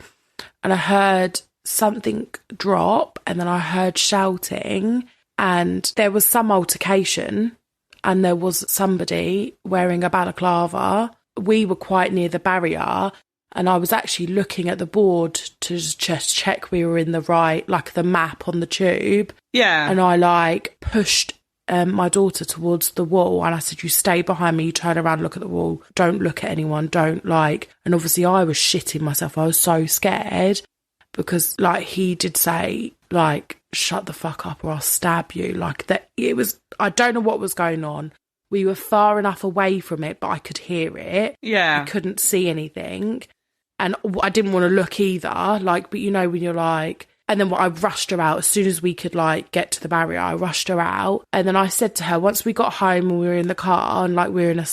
B: And I heard something drop, and then I heard shouting, and there was some altercation, and there was somebody wearing a balaclava. We were quite near the barrier, and I was actually looking at the board to just check we were in the right, like the map on the tube.
D: Yeah.
B: And I pushed my daughter towards the wall, and I said, you stay behind me, you turn around, look at the wall, don't look at anyone, don't like, and obviously I was shitting myself. I was so scared because like he did say like, shut the fuck up or I'll stab you. Like that, it was, I don't know what was going on. We were far enough away from it, but I could hear it.
D: Yeah.
B: I couldn't see anything. And I didn't want to look either. Like, but you know, when you're like, and then I rushed her out as soon as we could like get to the barrier. I rushed her out. And then I said to her, once we got home and we were in the car and like we were in a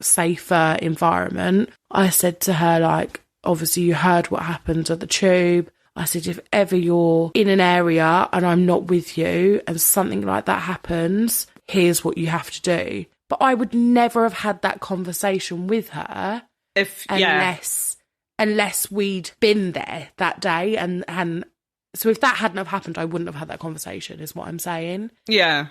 B: safer environment, I said to her, like, obviously you heard what happened at the tube. I said, if ever you're in an area and I'm not with you and something like that happens, here's what you have to do. But I would never have had that conversation with her unless we'd been there that day. And so if that hadn't have happened, I wouldn't have had that conversation, is what I'm saying.
D: Yeah.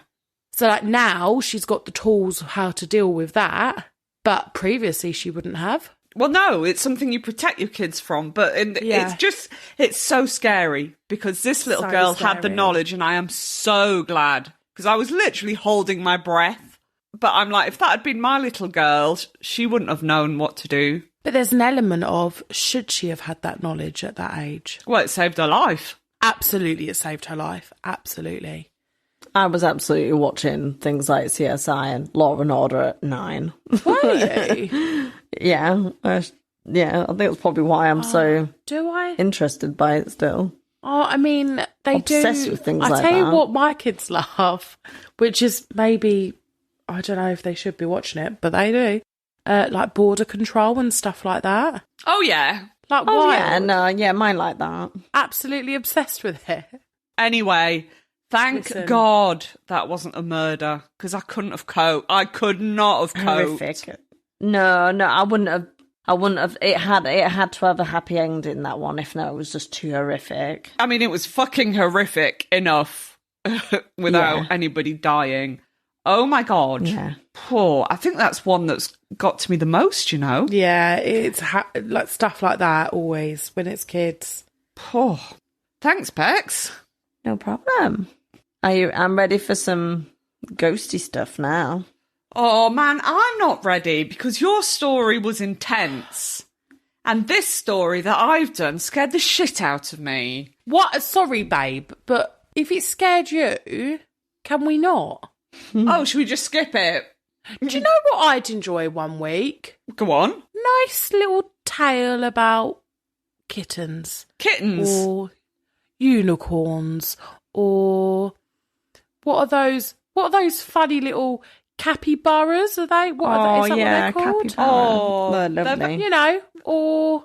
B: So like now she's got the tools of how to deal with that, but previously she wouldn't have.
D: Well, no, it's something you protect your kids from, but it's so scary because this little girl had the knowledge, and I am so glad because I was literally holding my breath. But I'm like, if that had been my little girl, she wouldn't have known what to do.
B: But there's an element of, should she have had that knowledge at that age?
D: Well, it saved her life.
B: Absolutely, it saved her life. Absolutely.
C: I was absolutely watching things like CSI and Law and Order at 9.
B: Were you?
C: Yeah. I think that's probably why I'm so interested by it still.
B: Oh, I mean, they
C: Obsessed
B: do.
C: with things
B: I
C: like
B: tell you
C: that.
B: what my kids love, which is maybe, I don't know if they should be watching it, but they do. Like border control and stuff like that.
D: Oh, yeah.
B: Like,
C: Oh,
B: wild.
C: yeah, no, yeah, mine like that.
B: Absolutely obsessed with it.
D: Anyway, thank
B: Listen.
D: God that wasn't a murder, because I couldn't have coped. I could not have coped.
C: Horrific. No, I wouldn't have. It had to have a happy ending, that one. If not, it was just too horrific.
D: I mean, it was fucking horrific enough without anybody dying. Oh my God.
C: Yeah.
D: Poor. I think that's one that's got to me the most, you know?
B: Yeah, it's like stuff like that always when it's kids.
D: Poor. Thanks, Bex.
C: No problem. I'm ready for some ghosty stuff now.
D: Oh man, I'm not ready because your story was intense. And this story that I've done scared the shit out of me.
B: What? Sorry, babe, but if it scared you, can we not?
D: Oh, should we just skip it?
B: Do you know what I'd enjoy one week?
D: Go on.
B: Nice little tale about kittens.
D: Kittens?
B: Or unicorns. Or what are those funny little capybaras? Are they? What are they? Is that what they're called?
C: Capybara.
D: Oh,
C: They're lovely.
B: You know, or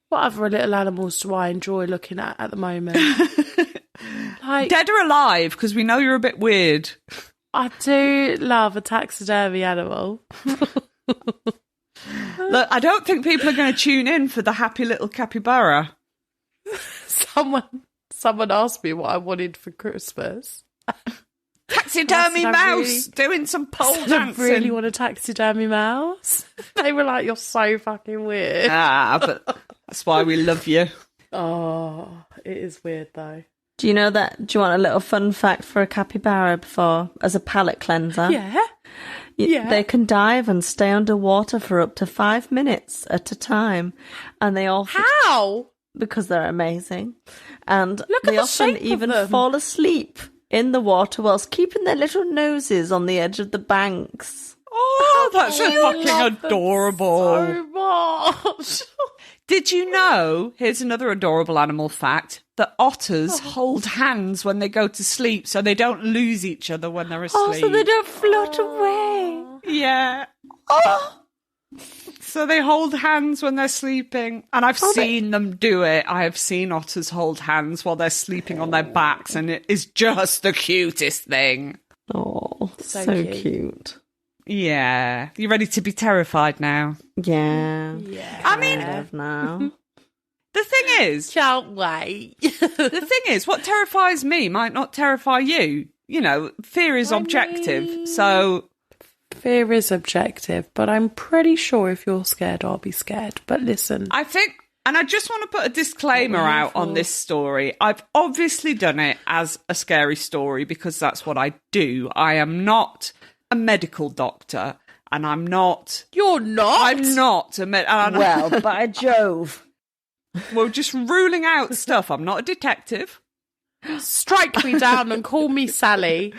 B: what other little animals do I enjoy looking at the moment? Like,
D: Dead or alive, because we know you're a bit weird.
B: I do love a taxidermy animal.
D: Look, I don't think people are going to tune in for the happy little capybara.
B: Someone asked me what I wanted for Christmas.
D: Taxidermy
B: I
D: mouse doing some pole
B: I
D: dancing.
B: really want a taxidermy mouse. They were like, you're so fucking weird.
D: But that's why we love you.
B: Oh, it is weird though.
C: Do you know that? Do you want a little fun fact for a capybara as a palate cleanser?
B: Yeah. Yeah.
C: They can dive and stay underwater for up to 5 minutes at a time. And they all...
B: How?
C: Because they're amazing. And
B: Look at
C: they
B: the
C: often
B: shape of
C: even
B: them.
C: fall asleep in the water whilst keeping their little noses on the edge of the banks.
D: Oh, that's
B: You
D: fucking
B: love them
D: adorable.
B: so much.
D: Did you know, here's another adorable animal fact, that otters hold hands when they go to sleep so they don't lose each other when they're asleep.
C: Oh, so they don't float away.
D: Yeah.
C: Oh,
D: So they hold hands when they're sleeping. And I've seen them do it. I have seen otters hold hands while they're sleeping on their backs, and it is just the cutest thing.
C: oh,
B: So
C: so
B: cute.
C: cute.
D: Yeah. You ready to be terrified now?
C: Yeah.
B: Yeah.
D: I mean,
C: Love now.
D: the thing is,
B: Can't wait.
D: what terrifies me might not terrify you. You know, fear is objective. So,
B: Fear is objective, but I'm pretty sure if you're scared, I'll be scared. But listen,
D: I think And I just want to put a disclaimer out on this story. I've obviously done it as a scary story because that's what I do. I am not a medical doctor, and I'm not...
B: You're not?
D: I'm not a
C: Well, by Jove.
D: Well, just ruling out stuff. I'm not a detective.
B: Strike me down and call me Sally.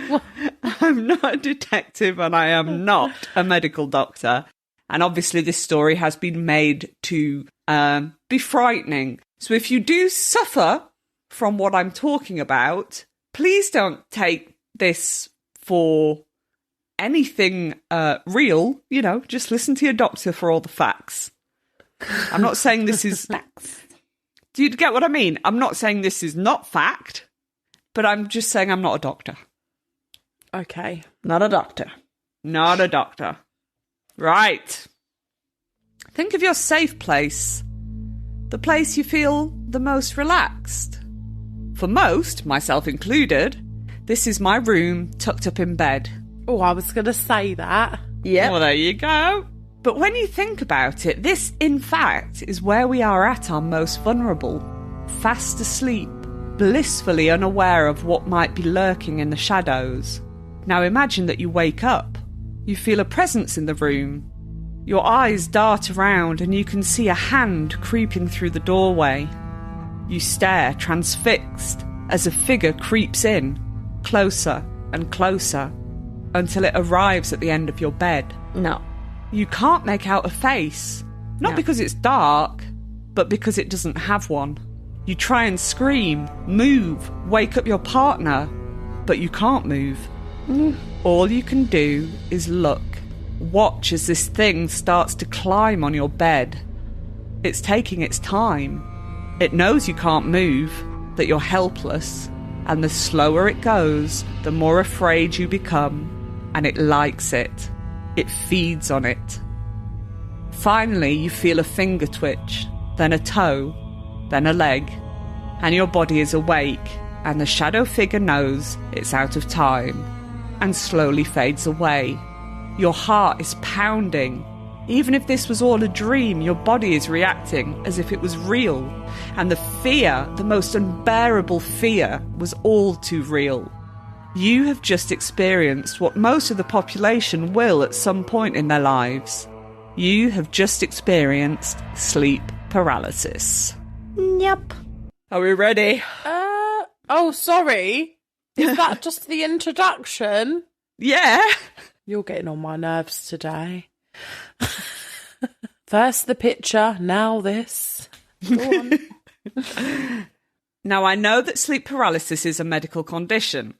D: I'm not a detective, and I am not a medical doctor. And obviously this story has been made to be frightening. So if you do suffer from what I'm talking about, please don't take this for anything real. You know, just listen to your doctor for all the facts. I'm not saying this is...
C: Facts.
D: Do you get what I mean? I'm not saying this is not fact, but I'm just saying I'm not a doctor.
B: Okay.
C: Not a doctor.
D: Not a doctor. Right. Think of your safe place. The place you feel the most relaxed. For most, myself included, this is my room tucked up in bed.
B: Oh, I was going to say that.
C: Yeah.
D: Well, there you go. But when you think about it, this, in fact, is where we are at our most vulnerable. Fast asleep, blissfully unaware of what might be lurking in the shadows. Now imagine that you wake up. You feel a presence in the room. Your eyes dart around and you can see a hand creeping through the doorway. You stare, transfixed, as a figure creeps in, closer and closer, until it arrives at the end of your bed.
C: No.
D: You can't make out a face. Not because it's dark, but because it doesn't have one. You try and scream, move, wake up your partner, but you can't move. All you can do is look. Watch as this thing starts to climb on your bed. It's taking its time. It knows you can't move, that you're helpless, and the slower it goes, the more afraid you become, and it likes it. It feeds on it. Finally, you feel a finger twitch, then a toe, then a leg, and your body is awake, and the shadow figure knows it's out of time, and slowly fades away. Your heart is pounding. Even if this was all a dream, your body is reacting as if it was real, and the fear, the most unbearable fear, was all too real. You have just experienced what most of the population will at some point in their lives. You have just experienced sleep paralysis.
C: Yep.
D: Are we ready?
B: Oh, sorry. Is that just the introduction?
D: Yeah.
B: You're getting on my nerves today. First the picture, now this. Go on.
D: Now, I know that sleep paralysis is a medical condition.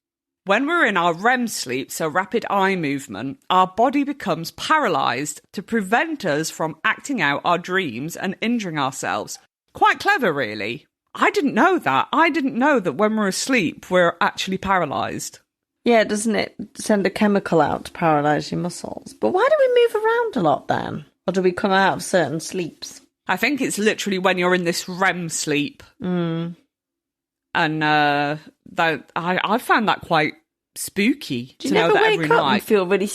D: When we're in our REM sleep, so rapid eye movement, our body becomes paralysed to prevent us from acting out our dreams and injuring ourselves. Quite clever, really. I didn't know that. I didn't know that when we're asleep, we're actually paralysed.
C: Yeah, doesn't it send a chemical out to paralyse your muscles? But why do we move around a lot then? Or do we come out of certain sleeps?
D: I think it's literally when you're in this REM sleep.
C: Mm.
D: And that I found that quite spooky.
C: Do you
D: to
C: never
D: know that
C: wake
D: every
C: up
D: night.
C: and feel really,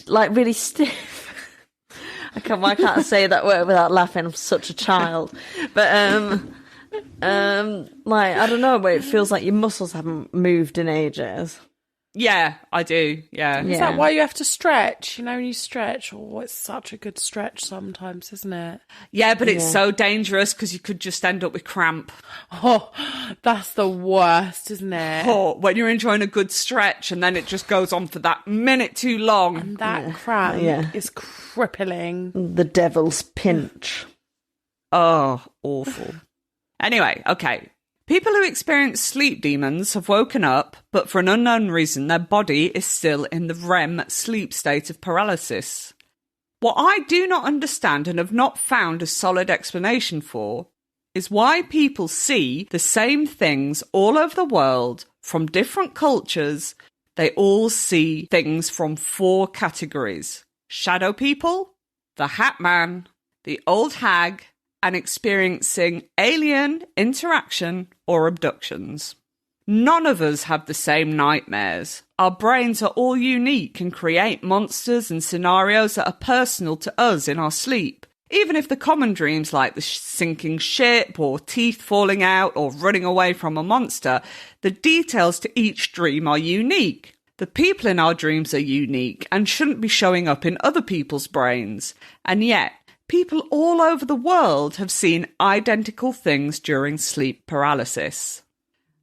C: really stiff? Why can't I say that word without laughing? I'm such a child. But I don't know, but it feels like your muscles haven't moved in ages.
D: Yeah, I do. Yeah.
B: Is that why you have to stretch? You know, when you stretch, it's such a good stretch sometimes, isn't it?
D: Yeah, but it's so dangerous because you could just end up with cramp.
B: Oh, that's the worst, isn't it?
D: Oh, when you're enjoying a good stretch and then it just goes on for that minute too long.
B: And that cramp is crippling.
C: The devil's pinch.
D: Oh, awful. Anyway, okay. People who experience sleep demons have woken up, but for an unknown reason, their body is still in the REM sleep state of paralysis. What I do not understand and have not found a solid explanation for is why people see the same things all over the world from different cultures. They all see things from 4 categories: shadow people, the Hat Man, the old hag, and experiencing alien interaction or abductions. None of us have the same nightmares. Our brains are all unique and create monsters and scenarios that are personal to us in our sleep. Even if the common dreams like the sinking ship or teeth falling out or running away from a monster, the details to each dream are unique. The people in our dreams are unique and shouldn't be showing up in other people's brains. And yet, people all over the world have seen identical things during sleep paralysis.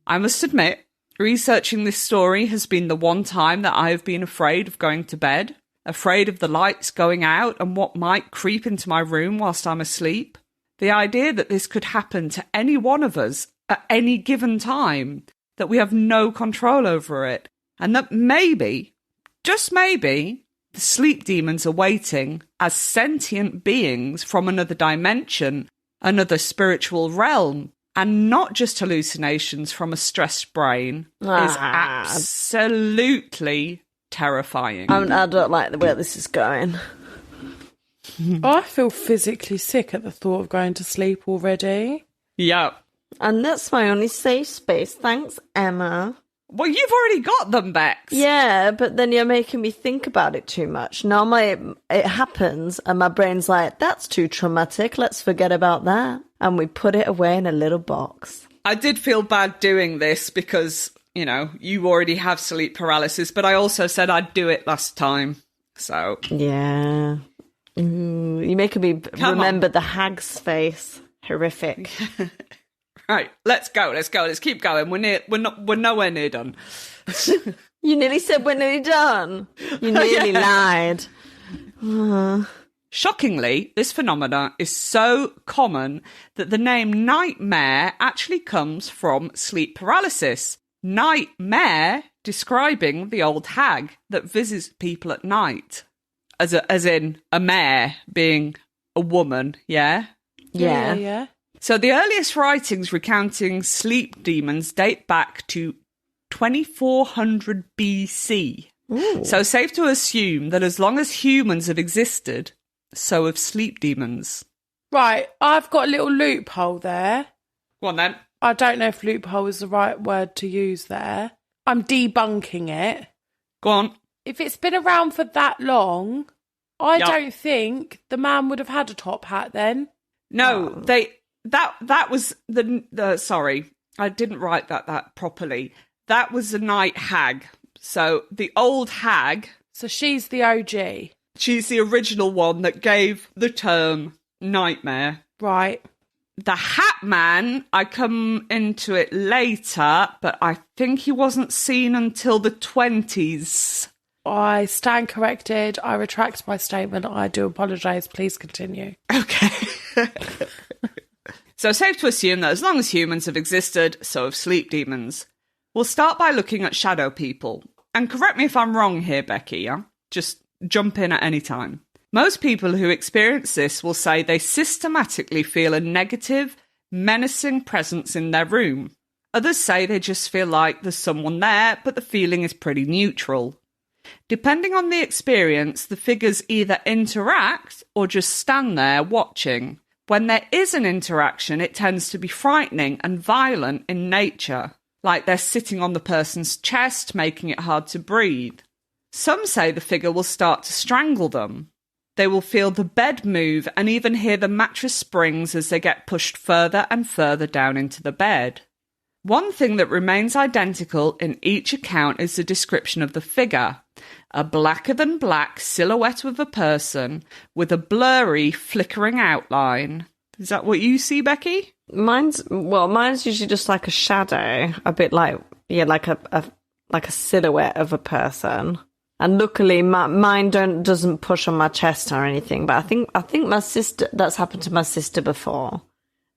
D: I must admit, researching this story has been the one time that I have been afraid of going to bed. Afraid of the lights going out and what might creep into my room whilst I'm asleep. The idea that this could happen to any one of us at any given time, that we have no control over it, and that maybe, just maybe, the sleep demons are waiting as sentient beings from another dimension, another spiritual realm, and not just hallucinations from a stressed brain, is absolutely terrifying.
C: I don't like the way this is going.
B: I feel physically sick at the thought of going to sleep already.
D: Yep.
C: And that's my only safe space. Thanks, Emma.
D: Well, you've already got them, Bex.
C: Yeah, but then you're making me think about it too much. Normally it happens and my brain's like, that's too traumatic. Let's forget about that. And we put it away in a little box.
D: I did feel bad doing this because, you know, you already have sleep paralysis, but I also said I'd do it last time. So.
C: Yeah. You're making me remember the hag's face. Horrific.
D: Right, let's go. Let's keep going. We're nowhere near done.
C: You nearly said we're nearly done. You nearly lied.
D: Shockingly, this phenomenon is so common that the name nightmare actually comes from sleep paralysis. Nightmare describing the old hag that visits people at night. As in a mare being a woman, yeah?
C: Yeah.
D: So the earliest writings recounting sleep demons date back to 2400 BC.
C: Ooh.
D: So safe to assume that as long as humans have existed, so have sleep demons.
B: Right, I've got a little loophole there.
D: Go on then.
B: I don't know if loophole is the right word to use there. I'm debunking it.
D: Go on.
B: If it's been around for that long, I don't think the man would have had a top hat then.
D: No, that was the sorry, I didn't write that properly. That was the night hag. So the old hag.
B: So she's the OG.
D: She's the original one that gave the term nightmare.
B: Right.
D: The Hat Man, I come into it later, but I think he wasn't seen until the 20s.
B: I stand corrected. I retract my statement. I do apologise. Please continue.
D: Okay. So safe to assume that as long as humans have existed, so have sleep demons. We'll start by looking at shadow people. And correct me if I'm wrong here, Becky, yeah? Just jump in at any time. Most people who experience this will say they systematically feel a negative, menacing presence in their room. Others say they just feel like there's someone there, but the feeling is pretty neutral. Depending on the experience, the figures either interact or just stand there watching. When there is an interaction, it tends to be frightening and violent in nature, like they're sitting on the person's chest, making it hard to breathe. Some say the figure will start to strangle them. They will feel the bed move and even hear the mattress springs as they get pushed further and further down into the bed. One thing that remains identical in each account is the description of the figure. A blacker-than-black silhouette of a person with a blurry, flickering outline. Is that what you see, Becky?
C: Mine's usually just like a shadow, a bit like a silhouette of a person. And luckily, mine doesn't push on my chest or anything. But I think my sister, that's happened to my sister before,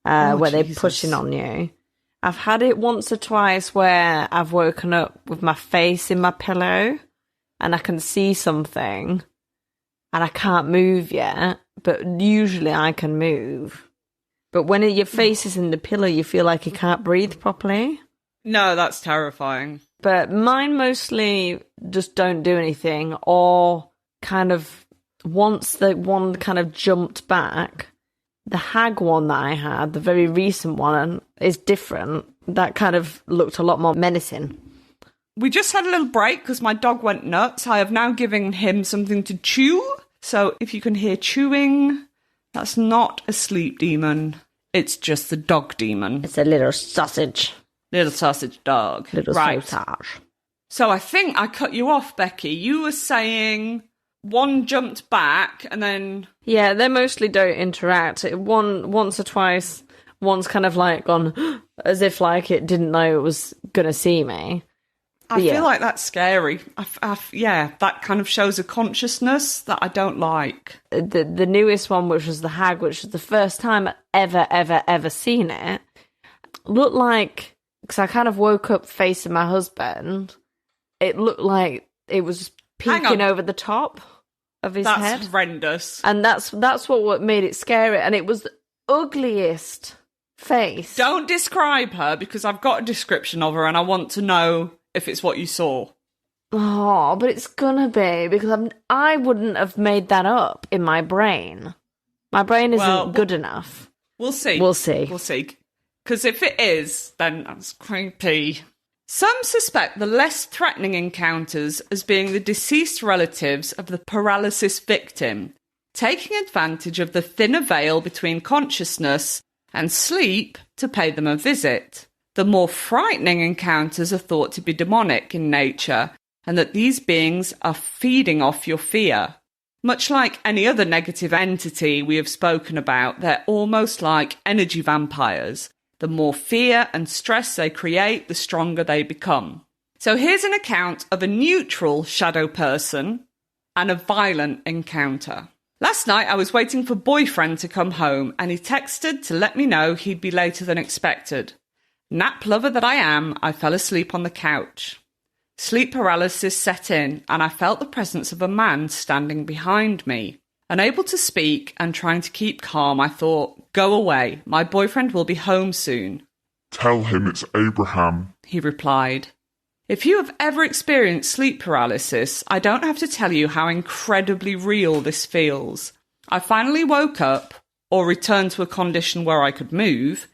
C: where they're pushing on you. I've had it once or twice where I've woken up with my face in my pillow and I can see something and I can't move yet, but usually I can move. But when your face is in the pillow, you feel like you can't breathe properly.
D: No, that's terrifying.
C: But mine mostly just don't do anything, or kind of once the one kind of jumped back, the hag one that I had, the very recent one, is different. That kind of looked a lot more menacing.
D: We just had a little break because my dog went nuts. I have now given him something to chew. So if you can hear chewing, That's not a sleep demon. It's just the dog demon.
C: It's a little sausage.
D: Little sausage dog.
C: Little sausage.
D: So I think I cut you off, Becky. You were saying one jumped back and then...
C: Yeah, they mostly don't interact. Once or twice, one's kind of like gone as if like it didn't know it was going to see me.
D: I feel like that's scary. Yeah, that kind of shows a consciousness that I don't like.
C: The newest one, which was the hag, which was the first time I'd ever seen it, looked like... Because I kind of woke up facing my husband. It looked like it was peeking over the top of his head.
D: That's horrendous.
C: And that's what made it scary. And it was the ugliest face.
D: Don't describe her, because I've got a description of her and I want to know if it's what you saw.
C: Oh, but it's gonna be, because I wouldn't have made that up in my brain. My brain isn't good enough.
D: We'll see.
C: We'll see.
D: Because if it is, then that's creepy. Some suspect the less threatening encounters as being the deceased relatives of the paralysis victim, taking advantage of the thinner veil between consciousness and sleep to pay them a visit. The more frightening encounters are thought to be demonic in nature, and that these beings are feeding off your fear. Much like any other negative entity we have spoken about, they're almost like energy vampires. The more fear and stress they create, the stronger they become. So here's an account of a neutral shadow person and a violent encounter. Last night I was waiting for boyfriend to come home, and he texted to let me know he'd be later than expected. Nap lover that I am, I fell asleep on the couch. Sleep paralysis set in, and I felt the presence of a man standing behind me. Unable to speak and trying to keep calm, I thought, go away, my boyfriend will be home soon.
E: Tell him it's Abraham,
D: he replied. If you have ever experienced sleep paralysis, I don't have to tell you how incredibly real this feels. I finally woke up, or returned to a condition where I could move,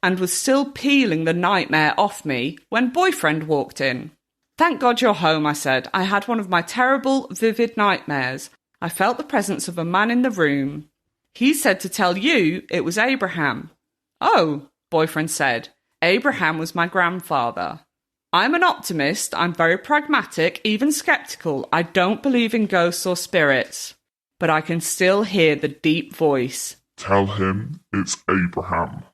D: and was still peeling the nightmare off me when boyfriend walked in. Thank God you're home, I said. I had one of my terrible, vivid nightmares. I felt the presence of a man in the room. He said to tell you it was Abraham. Oh, boyfriend said. Abraham was my grandfather. I'm an optimist. I'm very pragmatic, even sceptical. I don't believe in ghosts or spirits. But I can still hear the deep voice.
E: Tell him it's Abraham.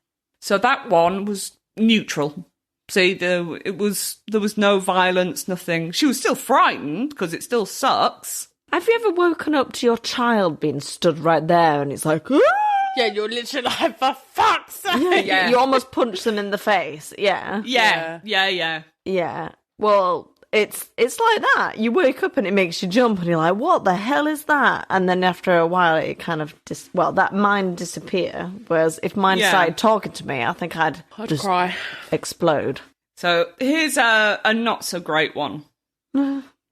D: So that one was neutral. See, there was no violence, nothing. She was still frightened, because it still sucks.
C: Have you ever woken up to your child being stood right there and it's like, "Aah!"
B: Yeah, you're literally like, for fuck's sake.
D: Yeah.
C: You almost punch them in the face. Yeah.
D: Yeah.
C: Well, it's like that. You wake up and it makes you jump and you're like, what the hell is that? And then after a while it kind of, that mind disappear. Whereas if mine started talking to me, I think I'd just
B: cry.
C: Explode.
D: So here's a not so great one.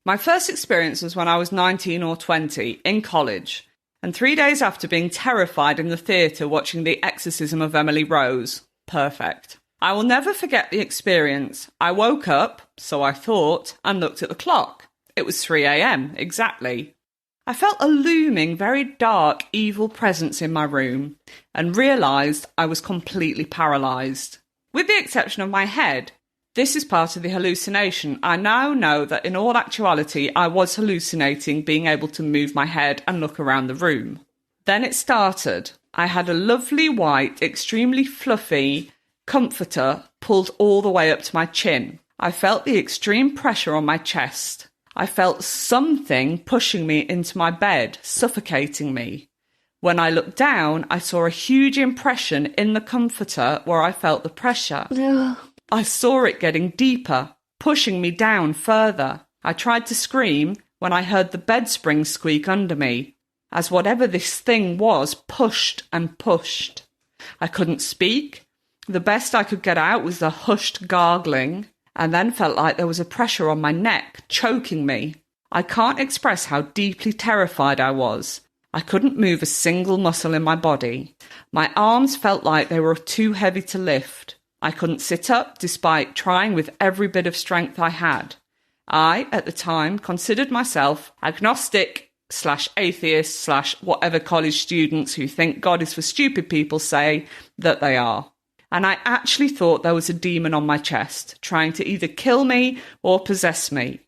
D: My first experience was when I was 19 or 20 in college, and 3 days after being terrified in the theatre watching The Exorcism of Emily Rose. Perfect. I will never forget the experience. I woke up, so I thought, and looked at the clock. It was 3 a.m. exactly. I felt a looming, very dark, evil presence in my room, and realised I was completely paralysed. With the exception of my head. This is part of the hallucination. I now know that in all actuality, I was hallucinating being able to move my head and look around the room. Then it started. I had a lovely white, extremely fluffy comforter pulled all the way up to my chin. I felt the extreme pressure on my chest. I felt something pushing me into my bed, suffocating me. When I looked down, I saw a huge impression in the comforter where I felt the pressure. I saw it getting deeper, pushing me down further. I tried to scream when I heard the bed spring squeak under me, as whatever this thing was pushed and pushed. I couldn't speak. The best I could get out was a hushed gargling, and then felt like there was a pressure on my neck, choking me. I can't express how deeply terrified I was. I couldn't move a single muscle in my body. My arms felt like they were too heavy to lift. I couldn't sit up despite trying with every bit of strength I had. I, at the time, considered myself agnostic, /atheist / whatever college students who think God is for stupid people say that they are. And I actually thought there was a demon on my chest, trying to either kill me or possess me.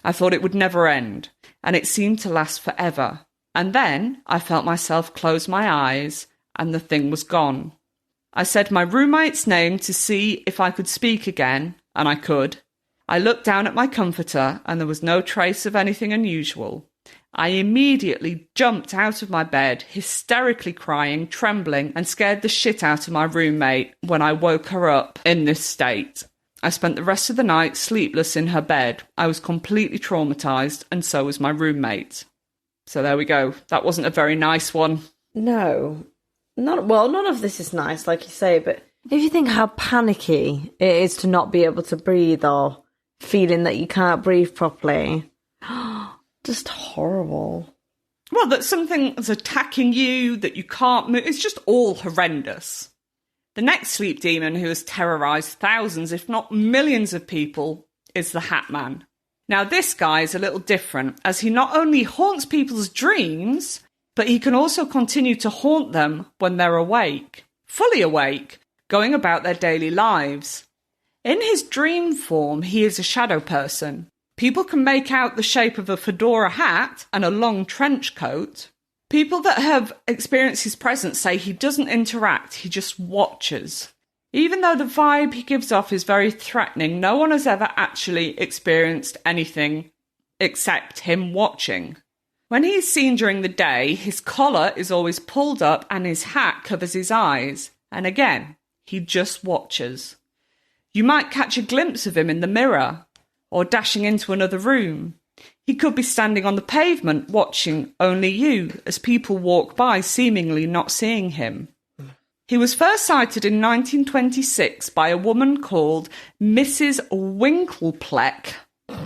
D: I thought it would never end, and it seemed to last forever. And then I felt myself close my eyes, and the thing was gone. I said my roommate's name to see if I could speak again, and I could. I looked down at my comforter, and there was no trace of anything unusual. I immediately jumped out of my bed, hysterically crying, trembling, and scared the shit out of my roommate when I woke her up in this state. I spent the rest of the night sleepless in her bed. I was completely traumatised, and so was my roommate. So there we go. That wasn't a very nice one.
C: No. None of this is nice, like you say, but if you think how panicky it is to not be able to breathe or feeling that you can't breathe properly, just horrible.
D: Well, that something is attacking you, that you can't move, it's just all horrendous. The next sleep demon who has terrorised thousands, if not millions of people, is the Hat Man. Now, this guy is a little different, as he not only haunts people's dreams, but he can also continue to haunt them when they're awake, fully awake, going about their daily lives. In his dream form, he is a shadow person. People can make out the shape of a fedora hat and a long trench coat. People that have experienced his presence say he doesn't interact, he just watches. Even though the vibe he gives off is very threatening, no one has ever actually experienced anything except him watching. When he is seen during the day, his collar is always pulled up and his hat covers his eyes. And again, he just watches. You might catch a glimpse of him in the mirror or dashing into another room. He could be standing on the pavement watching only you as people walk by, seemingly not seeing him. He was first sighted in 1926 by a woman called Mrs. Winklepleck.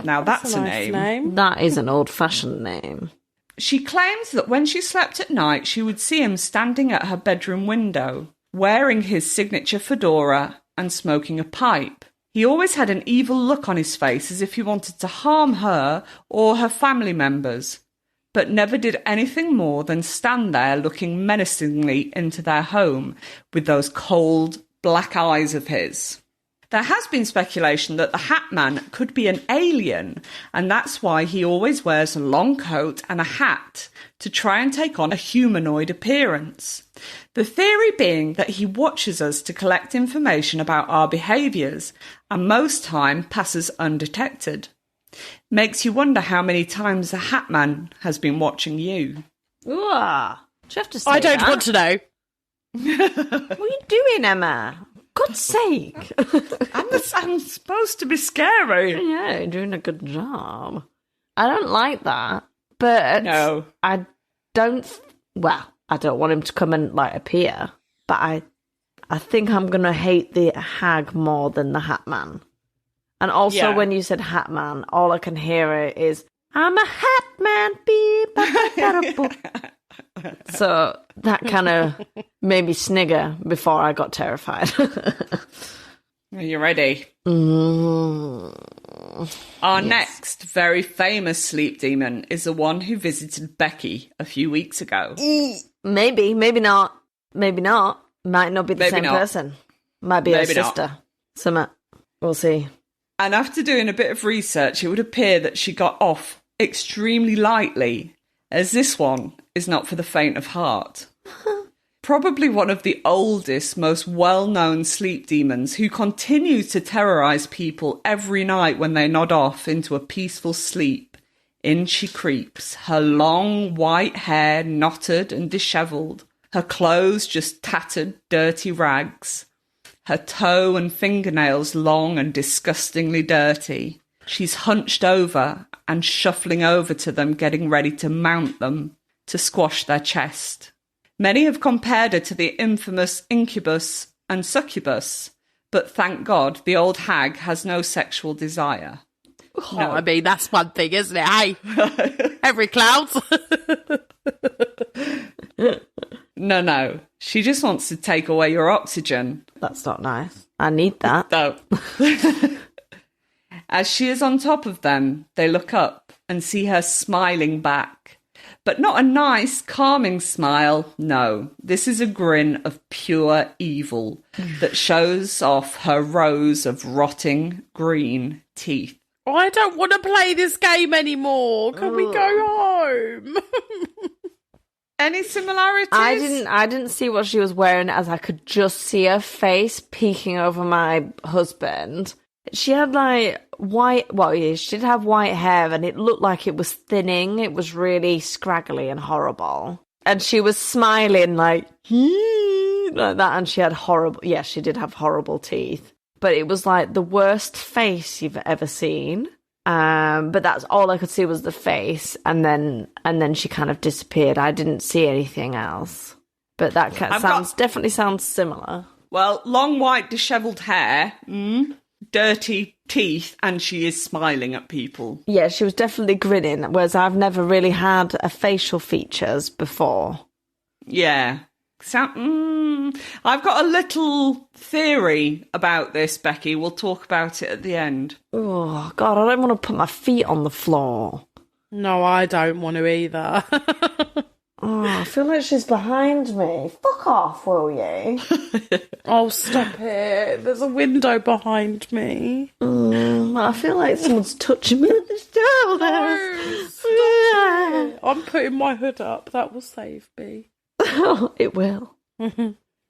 D: Now that's a
B: nice
D: name.
C: That is an old-fashioned name.
D: She claims that when she slept at night, she would see him standing at her bedroom window, wearing his signature fedora and smoking a pipe. He always had an evil look on his face, as if he wanted to harm her or her family members, but never did anything more than stand there looking menacingly into their home with those cold, black eyes of his. There has been speculation that the Hat Man could be an alien, and that's why he always wears a long coat and a hat to try and take on a humanoid appearance. The theory being that he watches us to collect information about our behaviours, and most time passes undetected. Makes you wonder how many times the Hat Man has been watching you.
C: Ooh, do you have to say
B: I don't
C: that?
B: want to know.
C: What are you doing, Emma? God's sake.
D: I'm supposed to be scary.
C: Yeah, you're doing a good job. I don't like that, but
D: No.
C: I don't want him to come and appear, but I think I'm going to hate the hag more than the Hat Man. And also when you said Hat Man, all I can hear is, I'm a Hat Man, beep. So that kind of made me snigger before I got terrified.
D: Are you ready? Our next very famous sleep demon is the one who visited Becky a few weeks ago.
C: Maybe not. Maybe not. Might not be the same person. Might be her sister. We'll see.
D: And after doing a bit of research, it would appear that she got off extremely lightly, as this one is not for the faint of heart. Probably one of the oldest, most well-known sleep demons who continues to terrorise people every night when they nod off into a peaceful sleep. In she creeps, her long white hair knotted and dishevelled, her clothes just tattered, dirty rags, her toe and fingernails long and disgustingly dirty. She's hunched over and shuffling over to them, getting ready to mount them, to squash their chest. Many have compared her to the infamous incubus and succubus, but thank God the old hag has no sexual desire.
B: Oh, no. I mean, that's one thing, isn't it? Hey, every cloud.
D: No. She just wants to take away your oxygen.
C: That's not nice. I need that.
D: No. As she is on top of them, they look up and see her smiling back. But not a nice, calming smile. No, this is a grin of pure evil that shows off her rows of rotting green teeth.
B: I don't want to play this game anymore. Can we go home?
D: Any similarities?
C: I didn't see what she was wearing, as I could just see her face peeking over my husband. She had she did have white hair, and it looked like it was thinning. It was really scraggly and horrible. And she was smiling like that, and she had she did have horrible teeth. But it was like the worst face you've ever seen. But that's all I could see was the face, and then she kind of disappeared. I didn't see anything else. But that definitely sounds similar.
D: Well, long white dishevelled hair, dirty teeth, and she is smiling at people.
C: Yeah, she was definitely grinning, whereas I've never really had a facial features before.
D: Yeah. I've got a little theory about this, Becky. We'll talk about it at the end.
C: Oh, God, I don't want to put my feet on the floor.
B: No, I don't want to either.
C: I feel like she's behind me. Fuck off, will you?
B: Oh, stop it. There's a window behind me.
C: I feel like someone's touching me with the shoulder.
B: I'm putting my hood up. That will save me.
C: It will.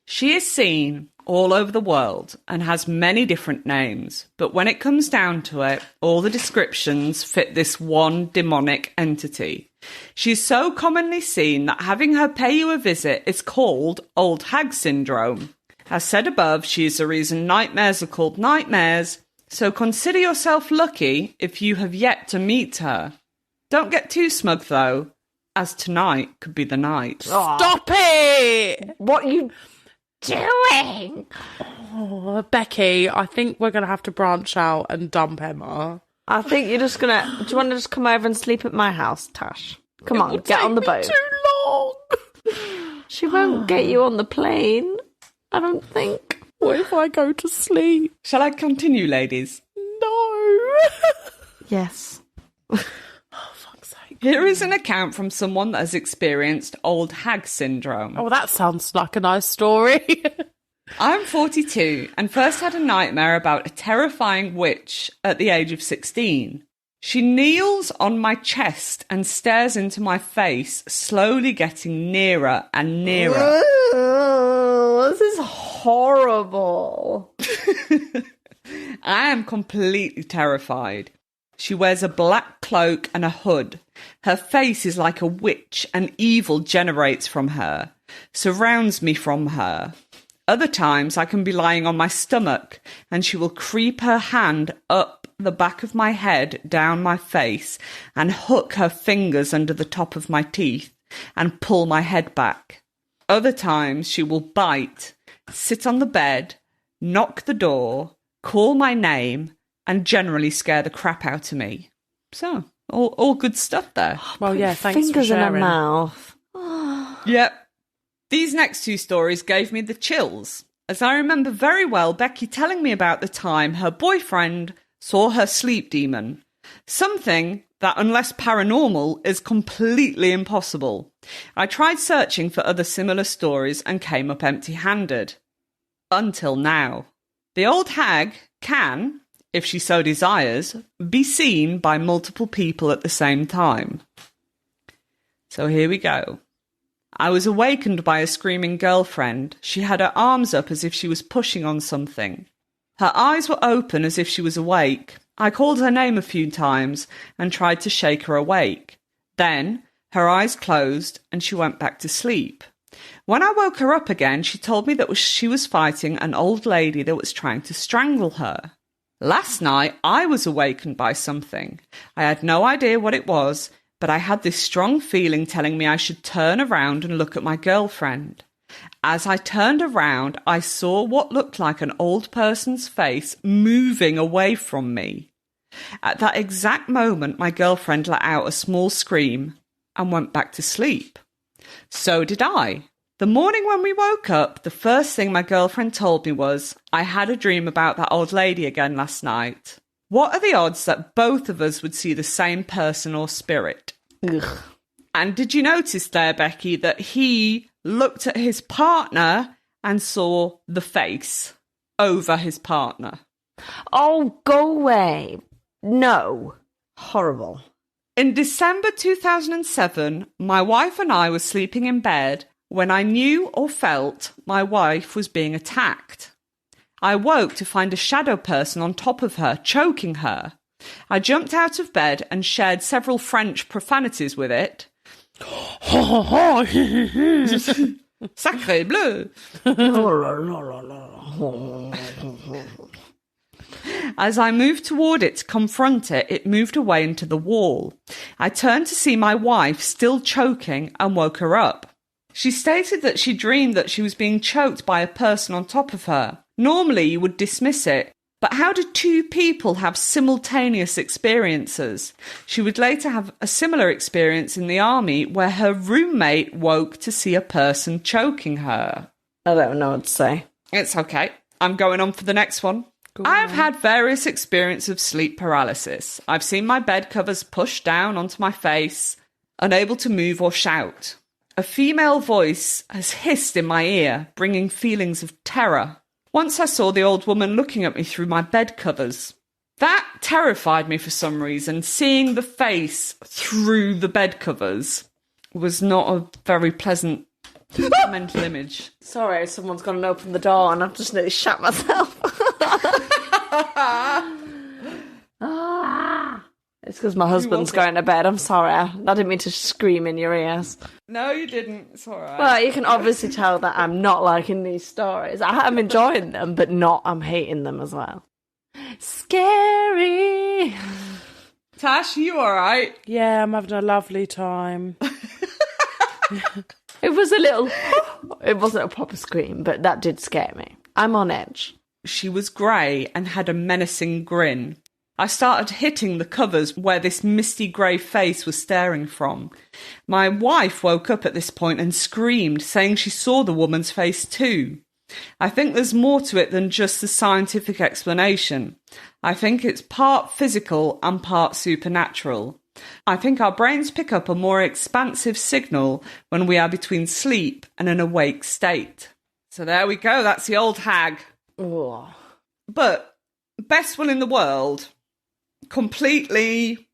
D: She is seen all over the world and has many different names, but when it comes down to it, all the descriptions fit this one demonic entity. She's so commonly seen that having her pay you a visit is called old hag syndrome. As said above, she is the reason nightmares are called nightmares, so consider yourself lucky if you have yet to meet her. Don't get too smug though, as tonight could be the night.
B: Stop it!
C: What are you doing?
B: Oh, Becky, I think we're going to have to branch out and dump Emma.
C: I think you're just going to... Do you want to just come over and sleep at my house, Tash? Come on, get on the boat.
B: Too long.
C: She won't get you on the plane, I don't think.
B: What if I go to sleep?
D: Shall I continue, ladies?
B: No.
C: Yes.
D: Here is an account from someone that has experienced old hag syndrome.
B: Oh, that sounds like a nice story.
D: I'm 42 and first had a nightmare about a terrifying witch at the age of 16. She kneels on my chest and stares into my face, slowly getting nearer and nearer.
C: This is horrible.
D: I am completely terrified. She wears a black cloak and a hood. Her face is like a witch, and evil generates from her, surrounds me from her. Other times I can be lying on my stomach, and she will creep her hand up the back of my head, down my face, and hook her fingers under the top of my teeth, and pull my head back. Other times she will bite, sit on the bed, knock the door, call my name, and generally scare the crap out of me. So, all good stuff there.
B: Well, yeah, thanks for
C: fingers in her
B: sharing.
C: mouth.
D: Yep. These next two stories gave me the chills, as I remember very well Becky telling me about the time her boyfriend saw her sleep demon. Something that, unless paranormal, is completely impossible. I tried searching for other similar stories and came up empty-handed. Until now. The old hag can, if she so desires, be seen by multiple people at the same time. So here we go. I was awakened by a screaming girlfriend. She had her arms up as if she was pushing on something. Her eyes were open as if she was awake. I called her name a few times and tried to shake her awake. Then her eyes closed and she went back to sleep. When I woke her up again, she told me that she was fighting an old lady that was trying to strangle her. Last night, I was awakened by something. I had no idea what it was, but I had this strong feeling telling me I should turn around and look at my girlfriend. As I turned around, I saw what looked like an old person's face moving away from me. At that exact moment, my girlfriend let out a small scream and went back to sleep. So did I. The morning when we woke up, the first thing my girlfriend told me was, I had a dream about that old lady again last night. What are the odds that both of us would see the same person or spirit?
C: Ugh.
D: And did you notice there, Becky, that he looked at his partner and saw the face over his partner?
C: Oh, go away. No. Horrible.
D: In December 2007, my wife and I were sleeping in bed when I knew or felt my wife was being attacked. I woke to find a shadow person on top of her, choking her. I jumped out of bed and shared several French profanities with it. Sacré bleu! As I moved toward it to confront it, it moved away into the wall. I turned to see my wife still choking and woke her up. She stated that she dreamed that she was being choked by a person on top of her. Normally you would dismiss it, but how do two people have simultaneous experiences? She would later have a similar experience in the army where her roommate woke to see a person choking her.
C: I don't know what to say.
D: It's okay. I'm going on for the next one. I've had various experiences of sleep paralysis. I've seen my bed covers pushed down onto my face, unable to move or shout. A female voice has hissed in my ear, bringing feelings of terror. Once I saw the old woman looking at me through my bed covers. That terrified me for some reason. Seeing the face through the bed covers was not a very pleasant mental image.
C: Sorry, someone's gone and opened the door and I've just nearly shat myself. It's because my husband's going to bed. I'm sorry. I didn't mean to scream in your ears.
D: No, you didn't. It's all right.
C: Well, you can obviously tell that I'm not liking these stories. I'm enjoying them, but I'm hating them as well. Scary.
D: Tash, you all right?
B: Yeah, I'm having a lovely time.
C: It was a little... It wasn't a proper scream, but that did scare me. I'm on edge.
D: She was grey and had a menacing grin. I started hitting the covers where this misty grey face was staring from. My wife woke up at this point and screamed, saying she saw the woman's face too. I think there's more to it than just the scientific explanation. I think it's part physical and part supernatural. I think our brains pick up a more expansive signal when we are between sleep and an awake state. So there we go, that's the old hag.
C: Oh.
D: But best will in the world, completely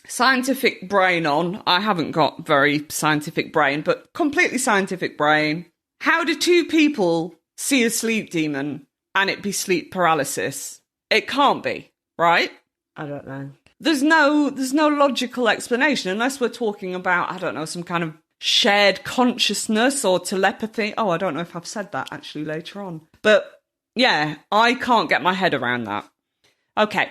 D: scientific brain on. I haven't got very scientific brain, but completely scientific brain. How do two people see a sleep demon and it be sleep paralysis? It can't be, right?
C: I don't know.
D: There's no logical explanation unless we're talking about, I don't know, some kind of shared consciousness or telepathy. Oh, I don't know if I've said that actually later on. But yeah, I can't get my head around that. Okay,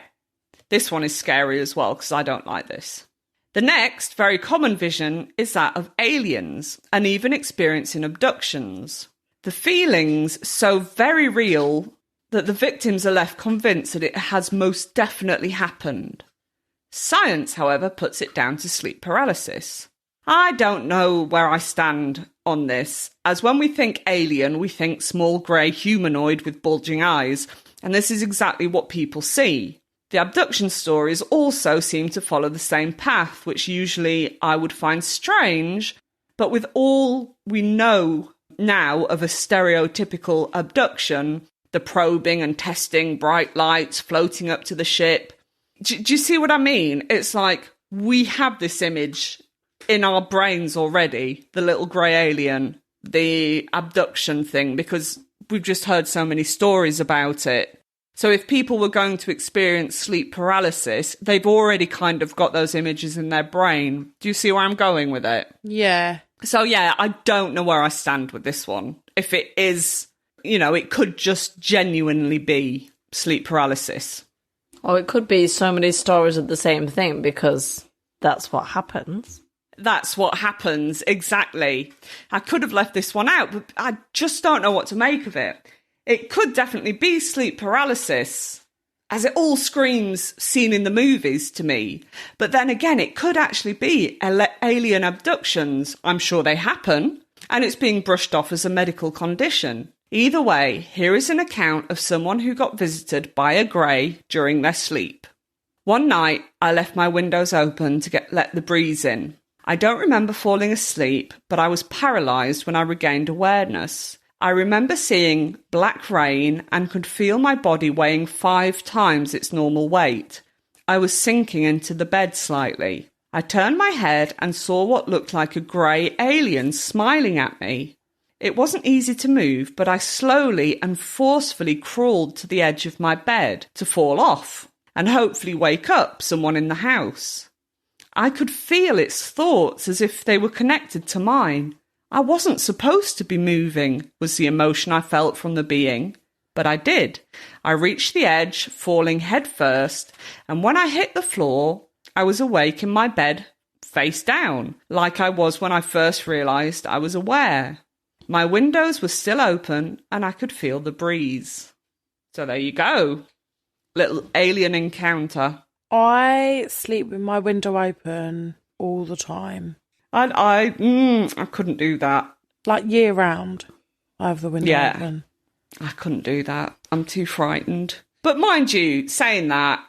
D: this one is scary as well because I don't like this. The next very common vision is that of aliens and even experiencing abductions. The feelings so very real that the victims are left convinced that it has most definitely happened. Science, however, puts it down to sleep paralysis. I don't know where I stand on this, as when we think alien, we think small grey humanoid with bulging eyes, and this is exactly what people see. The abduction stories also seem to follow the same path, which usually I would find strange, but with all we know now of a stereotypical abduction, the probing and testing, bright lights, floating up to the ship. Do you see what I mean? It's like we have this image in our brains already, the little grey alien, the abduction thing, because we've just heard so many stories about it. So if people were going to experience sleep paralysis, they've already kind of got those images in their brain. Do you see where I'm going with it?
B: Yeah.
D: So yeah, I don't know where I stand with this one. If it is, it could just genuinely be sleep paralysis.
C: Oh, it could be so many stories of the same thing because that's what happens.
D: That's what happens, exactly. I could have left this one out, but I just don't know what to make of it. It could definitely be sleep paralysis, as it all screams seen in the movies to me. But then again, it could actually be alien abductions. I'm sure they happen, and it's being brushed off as a medical condition. Either way, here is an account of someone who got visited by a grey during their sleep. One night, I left my windows open to let the breeze in. I don't remember falling asleep, but I was paralysed when I regained awareness. I remember seeing black rain and could feel my body weighing 5 times its normal weight. I was sinking into the bed slightly. I turned my head and saw what looked like a grey alien smiling at me. It wasn't easy to move, but I slowly and forcefully crawled to the edge of my bed to fall off and hopefully wake up someone in the house. I could feel its thoughts as if they were connected to mine. I wasn't supposed to be moving, was the emotion I felt from the being. But I did. I reached the edge, falling head first, and when I hit the floor, I was awake in my bed, face down, like I was when I first realised I was aware. My windows were still open, and I could feel the breeze. So there you go. Little alien encounter.
B: I sleep with my window open all the time.
D: I couldn't do that.
B: Like year round, I have the window open.
D: I couldn't do that. I'm too frightened. But mind you, saying that,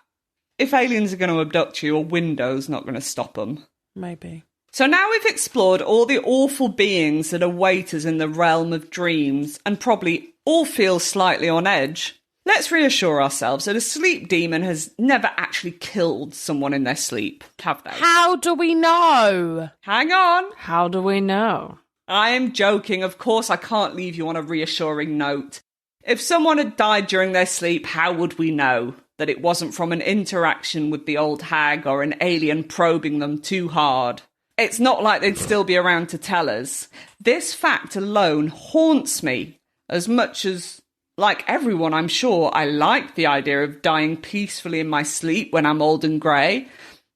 D: if aliens are going to abduct you, a window's not going to stop them.
B: Maybe.
D: So now we've explored all the awful beings that await us in the realm of dreams and probably all feel slightly on edge. Let's reassure ourselves that a sleep demon has never actually killed someone in their sleep, have they?
B: How do we know?
D: Hang on.
C: How do we know?
D: I am joking. Of course, I can't leave you on a reassuring note. If someone had died during their sleep, how would we know that it wasn't from an interaction with the old hag or an alien probing them too hard? It's not like they'd still be around to tell us. This fact alone haunts me as much as, like everyone, I'm sure, I like the idea of dying peacefully in my sleep when I'm old and grey.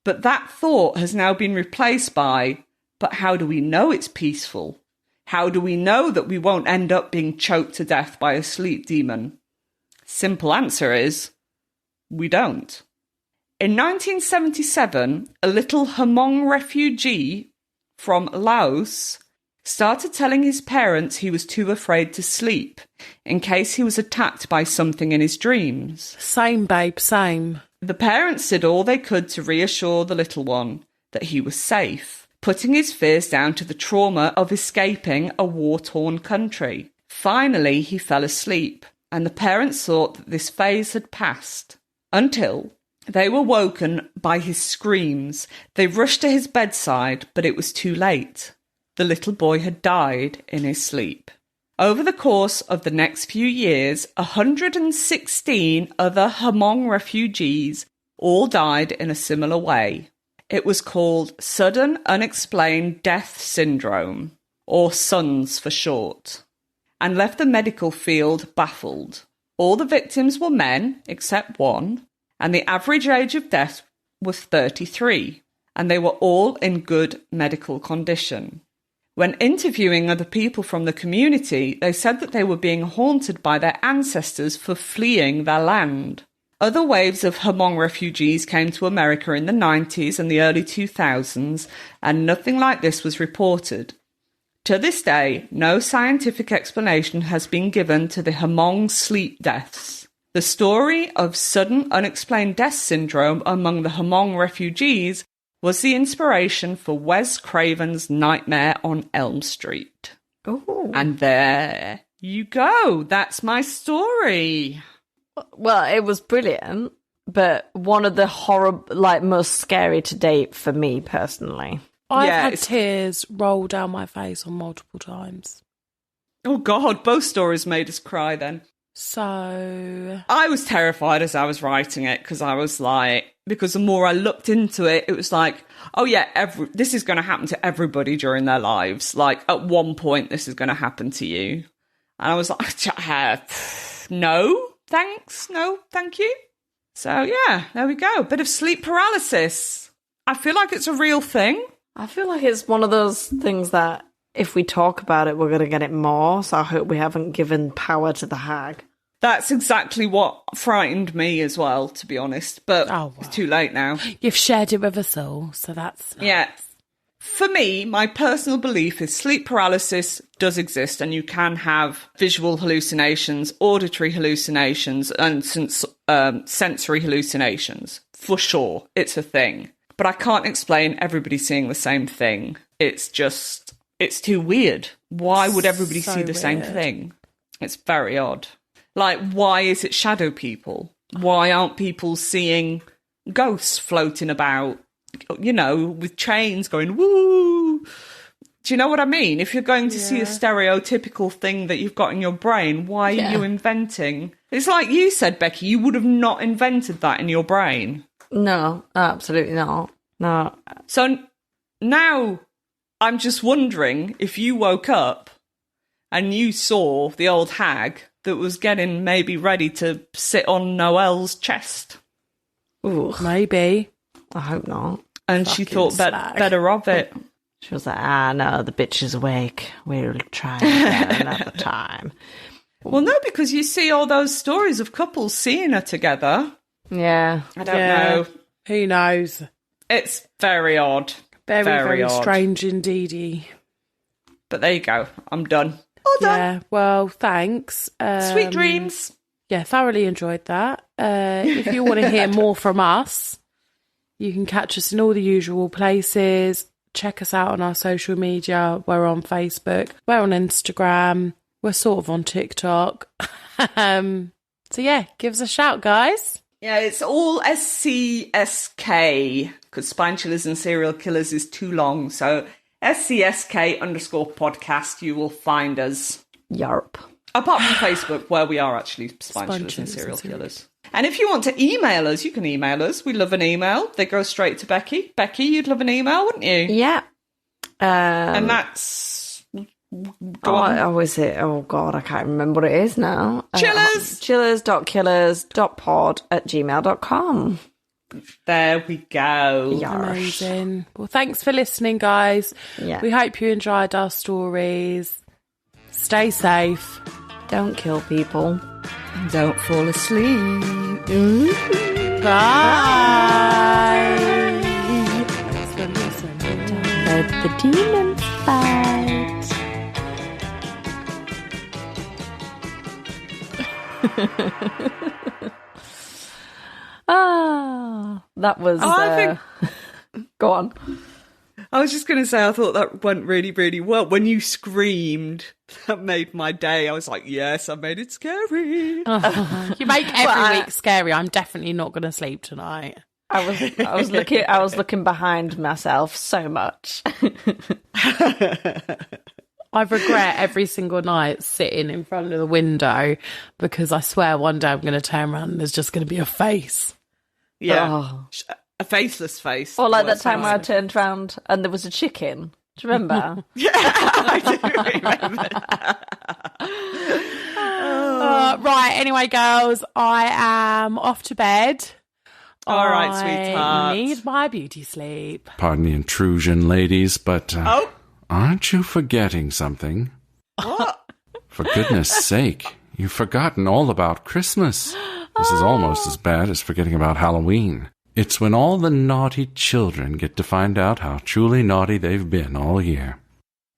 D: But that thought has now been replaced by, but how do we know it's peaceful? How do we know that we won't end up being choked to death by a sleep demon? Simple answer is, we don't. In 1977, a little Hmong refugee from Laos started telling his parents he was too afraid to sleep in case he was attacked by something in his dreams.
B: Same, babe, same.
D: The parents did all they could to reassure the little one that he was safe, putting his fears down to the trauma of escaping a war-torn country. Finally, he fell asleep, and the parents thought that this phase had passed, until they were woken by his screams. They rushed to his bedside, but it was too late. The little boy had died in his sleep. Over the course of the next few years, 116 other Hmong refugees all died in a similar way. It was called Sudden Unexplained Death Syndrome, or SUNS for short, and left the medical field baffled. All the victims were men, except one, and the average age of death was 33, and they were all in good medical condition. When interviewing other people from the community, they said that they were being haunted by their ancestors for fleeing their land. Other waves of Hmong refugees came to America in the 90s and the early 2000s, and nothing like this was reported. To this day, no scientific explanation has been given to the Hmong sleep deaths. The story of sudden unexplained death syndrome among the Hmong refugees was the inspiration for Wes Craven's Nightmare on Elm Street.
C: Ooh.
D: And there you go. That's my story.
C: Well, it was brilliant, but one of the most scary to date for me personally.
B: I've
D: Yeah,
B: had
D: it's-
B: tears roll down my face on multiple times.
D: Oh, God, both stories made us cry then.
B: So,
D: I was terrified as I was writing it because I was like, because the more I looked into it, it was like, oh yeah, this is going to happen to everybody during their lives. Like at one point, this is going to happen to you. And I was like, no, thanks. No, thank you. So yeah, there we go. Bit of sleep paralysis. I feel like it's a real thing.
C: I feel like it's one of those things that if we talk about it, we're going to get it more. So I hope we haven't given power to the hag.
D: That's exactly what frightened me as well, to be honest. But It's too late now.
B: you've shared it with us all, so that's nice.
D: Yeah. For me, my personal belief is sleep paralysis does exist, and you can have visual hallucinations, auditory hallucinations, and sensory hallucinations. for sure. It's a thing. But I can't explain everybody seeing the same thing. It's too weird. Why would everybody
B: So
D: see the same
B: weird.
D: thing? It's very odd. Like, why is it shadow people? Why aren't people seeing ghosts floating about, with chains going, woo? Do you know what I mean? If you're going to see a stereotypical thing that you've got in your brain, why are you inventing? It's like you said, Becky, you would have not invented that in your brain.
C: No, absolutely not. No.
D: So now I'm just wondering if you woke up and you saw the old hag that was getting maybe ready to sit on Noelle's chest.
C: Ooh,
B: Maybe.
C: I hope not.
D: And she
B: Fucking
D: thought
B: slag.
D: better of it.
C: She was like, no, the bitch is awake. We'll try again another time.
D: Well, no, because you see all those stories of couples seeing her together.
C: Yeah.
D: I don't know.
B: Who knows?
D: It's very odd.
B: Very, very
D: odd.
B: strange indeedy.
D: But there you go. I'm done. All done.
B: Yeah, well, thanks.
D: Sweet dreams.
B: Yeah, thoroughly enjoyed that. If you want to hear more from us, you can catch us in all the usual places. Check us out on our social media. We're on Facebook. We're on Instagram. We're sort of on TikTok. So yeah, give us a shout, guys.
D: Yeah, it's all SCSK, because Spine Chillers and Serial Killers is too long. So SCSK_podcast, you will find us.
C: Yarp.
D: Apart from Facebook, where we are actually Spine Chillers and Serial Killers. And if you want to email us, you can email us. We love an email. They go straight to Becky. Becky, you'd love an email, wouldn't you?
C: Yeah.
D: And that's... Go on.
C: Oh, is it? Oh, God, I can't remember what it is now.
D: Chillers!
C: Chillers.killers.pod@gmail.com.
D: There we go.
B: Amazing. Well, thanks for listening, guys.
C: Yeah.
B: We hope you enjoyed our stories. Stay safe.
C: Don't kill people.
D: Don't fall asleep.
B: Bye. Thanks for listening.
C: Let the demons fight. That was.
D: I
C: Go on.
D: I was just going to say, I thought that went really, really well. When you screamed, that made my day. I was like, yes, I made it scary.
B: You make every week scary. I'm definitely not going to sleep tonight.
C: I was looking behind myself so much.
B: I regret every single night sitting in front of the window because I swear one day I'm going to turn around and there's just going to be a face.
D: Yeah.
C: Oh.
D: A faceless face.
C: Or like
D: Well,
C: that time
D: it
C: where I
D: sounds
C: turned round and there was a chicken. Do you remember?
D: like. Yeah, I do remember.
B: Right, anyway, girls, I am off to bed.
D: All right,
B: I
D: sweetheart.
B: need my beauty sleep.
A: Pardon the intrusion, ladies, but
D: Oh,
A: aren't you forgetting something?
D: what?
A: For goodness sake, you've forgotten all about Christmas. This is almost as bad as forgetting about Halloween. It's when all the naughty children get to find out how truly naughty they've been all year.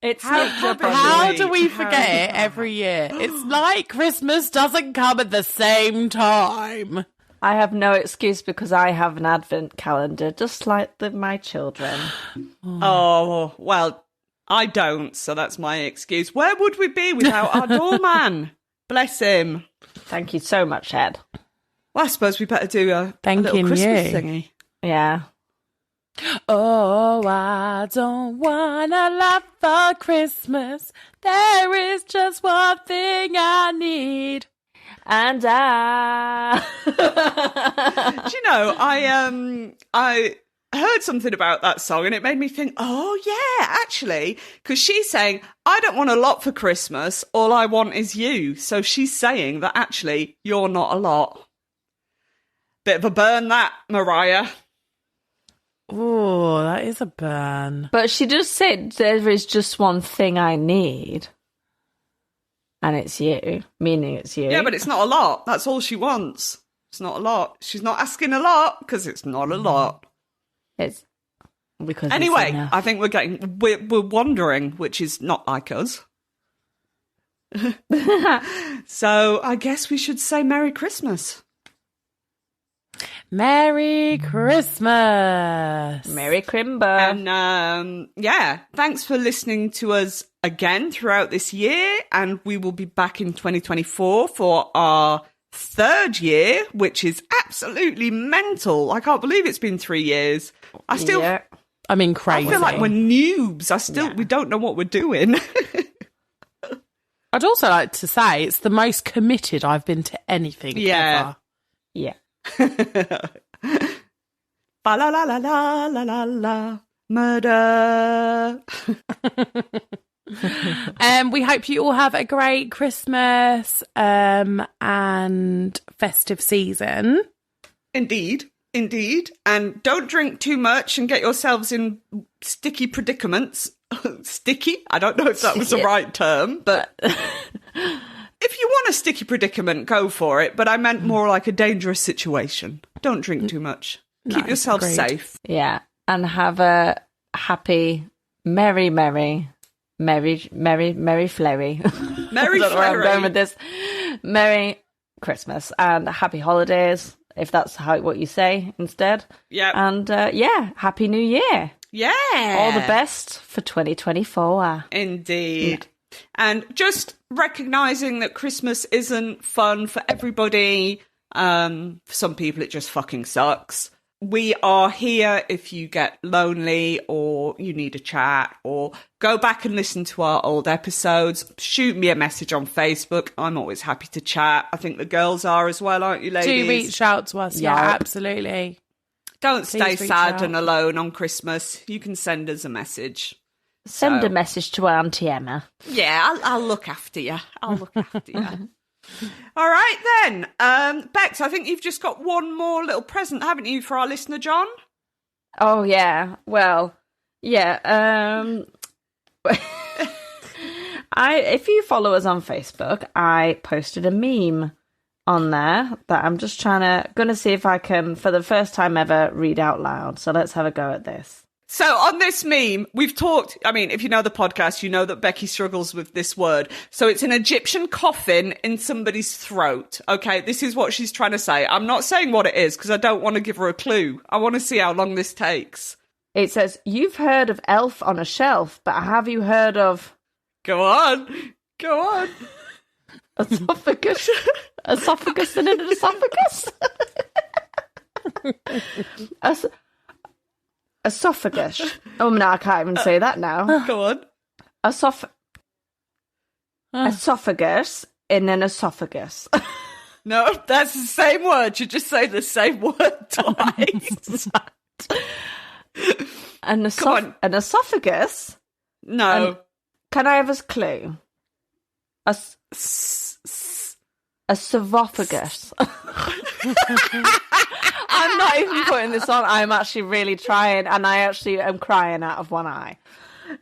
C: It's
B: How do we forget it every year? It's like Christmas doesn't come at the same time.
C: I have no excuse because I have an advent calendar, just like my children.
D: Oh, well, I don't, so that's my excuse. Where would we be without our doorman? Bless him.
C: Thank you so much, Ed.
D: Well, I suppose we better do a little
B: Thanking
D: Christmas
B: you.
D: thingy.
C: Yeah.
B: Oh, I don't want a lot for Christmas. There is just one thing I need.
C: And
D: Do you know, I heard something about that song and it made me think, oh yeah, actually, because she's saying, I don't want a lot for Christmas, all I want is you. So she's saying that actually you're not a lot. Bit of a burn that, Mariah.
B: Oh, that is a burn.
C: But she just said there is just one thing I need. And it's you, meaning it's you.
D: Yeah, but it's not a lot. That's all she wants. It's not a lot. She's not asking a lot because it's not a lot.
C: It's because
D: Anyway,
C: it's enough.
D: I think we're wandering, which is not like us. So I guess we should say Merry Christmas.
B: Merry Christmas.
C: Merry Crimber.
D: And thanks for listening to us again throughout this year. And we will be back in 2024 for our 3rd year, which is absolutely mental. I can't believe it's been 3 years.
B: Crazy.
D: I feel like we're noobs. We don't know what we're doing.
B: I'd also like to say it's the most committed I've been to anything ever.
C: Yeah.
D: Ba la la la la la la la. Murder.
B: We hope you all have a great Christmas and festive season.
D: Indeed. And don't drink too much and get yourselves in sticky predicaments. Sticky? I don't know if that was the right term, but if you want a sticky predicament, go for it. But I meant more like a dangerous situation. Don't drink too much. Keep yourself safe.
C: Yeah. And have a happy, merry flurry.
D: Merry
C: I don't know where I'm going with this. Merry Christmas and happy holidays, if that's what you say instead.
D: Yeah.
C: And happy New Year.
D: Yeah.
C: All the best for 2024.
D: Indeed. And just recognising that Christmas isn't fun for everybody. For some people, it just fucking sucks. We are here if you get lonely or you need a chat, or go back and listen to our old episodes. Shoot me a message on Facebook. I'm always happy to chat. I think the girls are as well, aren't you, ladies?
B: Do reach out to us. Yeah, absolutely.
D: Don't stay sad and alone on Christmas. You can send us a message.
C: Send a message to Auntie Emma.
D: Yeah, I'll look after you. All right, then. Bex, I think you've just got one more little present, haven't you, for our listener, John?
C: Oh, yeah. Well, yeah. If you follow us on Facebook, I posted a meme on there that I'm just gonna see if I can, for the first time ever, read out loud. So let's have a go at this.
D: So on this meme, we've talked, if you know the podcast, you know that Becky struggles with this word. So it's an Egyptian coffin in somebody's throat. Okay, this is what she's trying to say. I'm not saying what it is because I don't want to give her a clue. I want to see how long this takes.
C: It says, you've heard of Elf on a Shelf, but have you heard of...
D: Go on.
C: Esophagus? Esophagus in an esophagus? Esophagus. Oh, no, I can't even say that now.
D: Go on.
C: Esophagus in an esophagus.
D: No, that's the same word. You just say the same word twice.
C: An esophagus?
D: No.
C: Can I have a clue? A savophagus. I'm not even putting this on. I'm actually really trying, and I actually am crying out of one eye.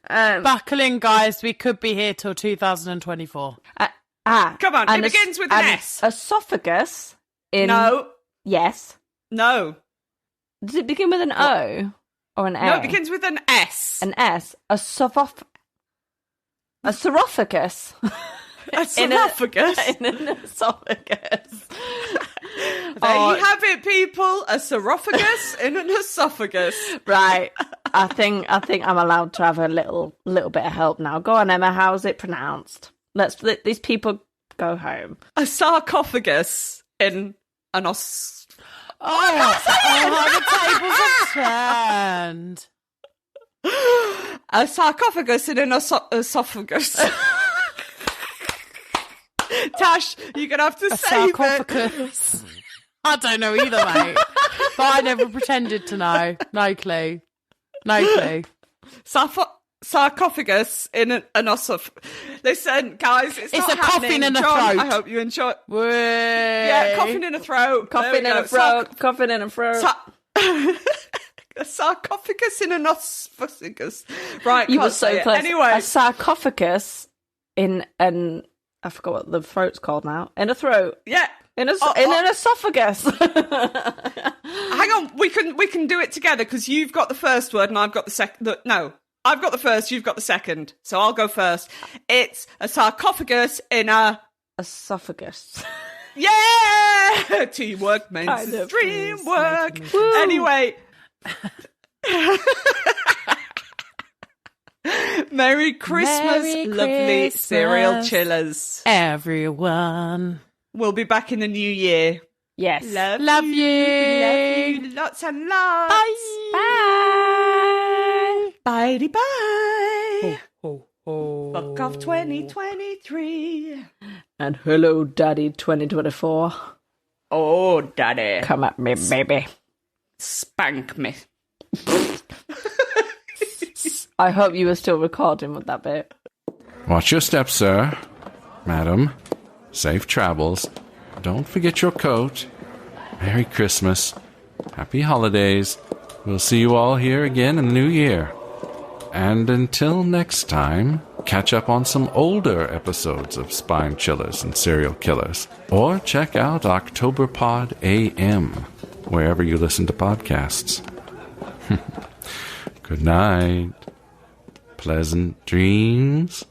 B: Buckle in, guys. We could be here till 2024.
D: Come on, it begins with an S.
C: Esophagus in...
D: No.
C: Yes.
D: No.
C: Does it begin with an O or an A?
D: No, it begins with an S.
C: An S. A sorophagus.
D: A saurophagus?
C: In an esophagus.
D: There you have it, people. A saurophagus in an esophagus.
C: Right. I think I'm allowed to have a little bit of help now. Go on, Emma. How's it pronounced? Let's let these people go home.
D: A sarcophagus in an os.
B: The tables have turned.
D: A sarcophagus in an esophagus. Tash, you're going to have to save
B: sarcophagus. I don't know either, mate. But I never pretended to know. No clue.
D: Sarcophagus in an esophagus. Listen, guys, it's not
B: a coffin in a
D: John,
B: throat.
D: I hope you enjoy.
B: Way.
D: Yeah, coffin in a throat.
C: Coffin in a throat. Coffin in a throat.
D: A sarcophagus in an esophagus. Right,
C: you were so close.
D: Anyway,
C: a sarcophagus in an... I forgot what the throat's called now. In a throat.
D: Yeah.
C: In an esophagus.
D: Hang on, we can do it together because you've got the first word and I've got the second. No, I've got the first, you've got the second. So I'll go first. It's a sarcophagus in a...
C: Esophagus.
D: Yeah! Teamwork makes
C: Kind
D: the
C: of
D: dream
C: is
D: work.
C: making me-
D: Anyway. Merry Christmas,
B: Merry
D: lovely
B: Christmas.
D: serial chillers.
B: Everyone.
D: We'll be back in the new year.
C: Yes.
B: Love you.
D: Love you. Lots and lots.
B: Bye.
C: Bye.
D: Bye.
C: Ho, ho.
D: Fuck off 2023.
C: And hello, Daddy 2024.
D: Oh, daddy.
C: Come at me, baby.
D: Spank me.
C: I hope you were still recording with that bit.
A: Watch your steps, sir. Madam. Safe travels. Don't forget your coat. Merry Christmas. Happy holidays. We'll see you all here again in the new year. And until next time, catch up on some older episodes of Spine Chillers and Serial Killers. Or check out Octoberpod AM, wherever you listen to podcasts. Good night. Pleasant dreams.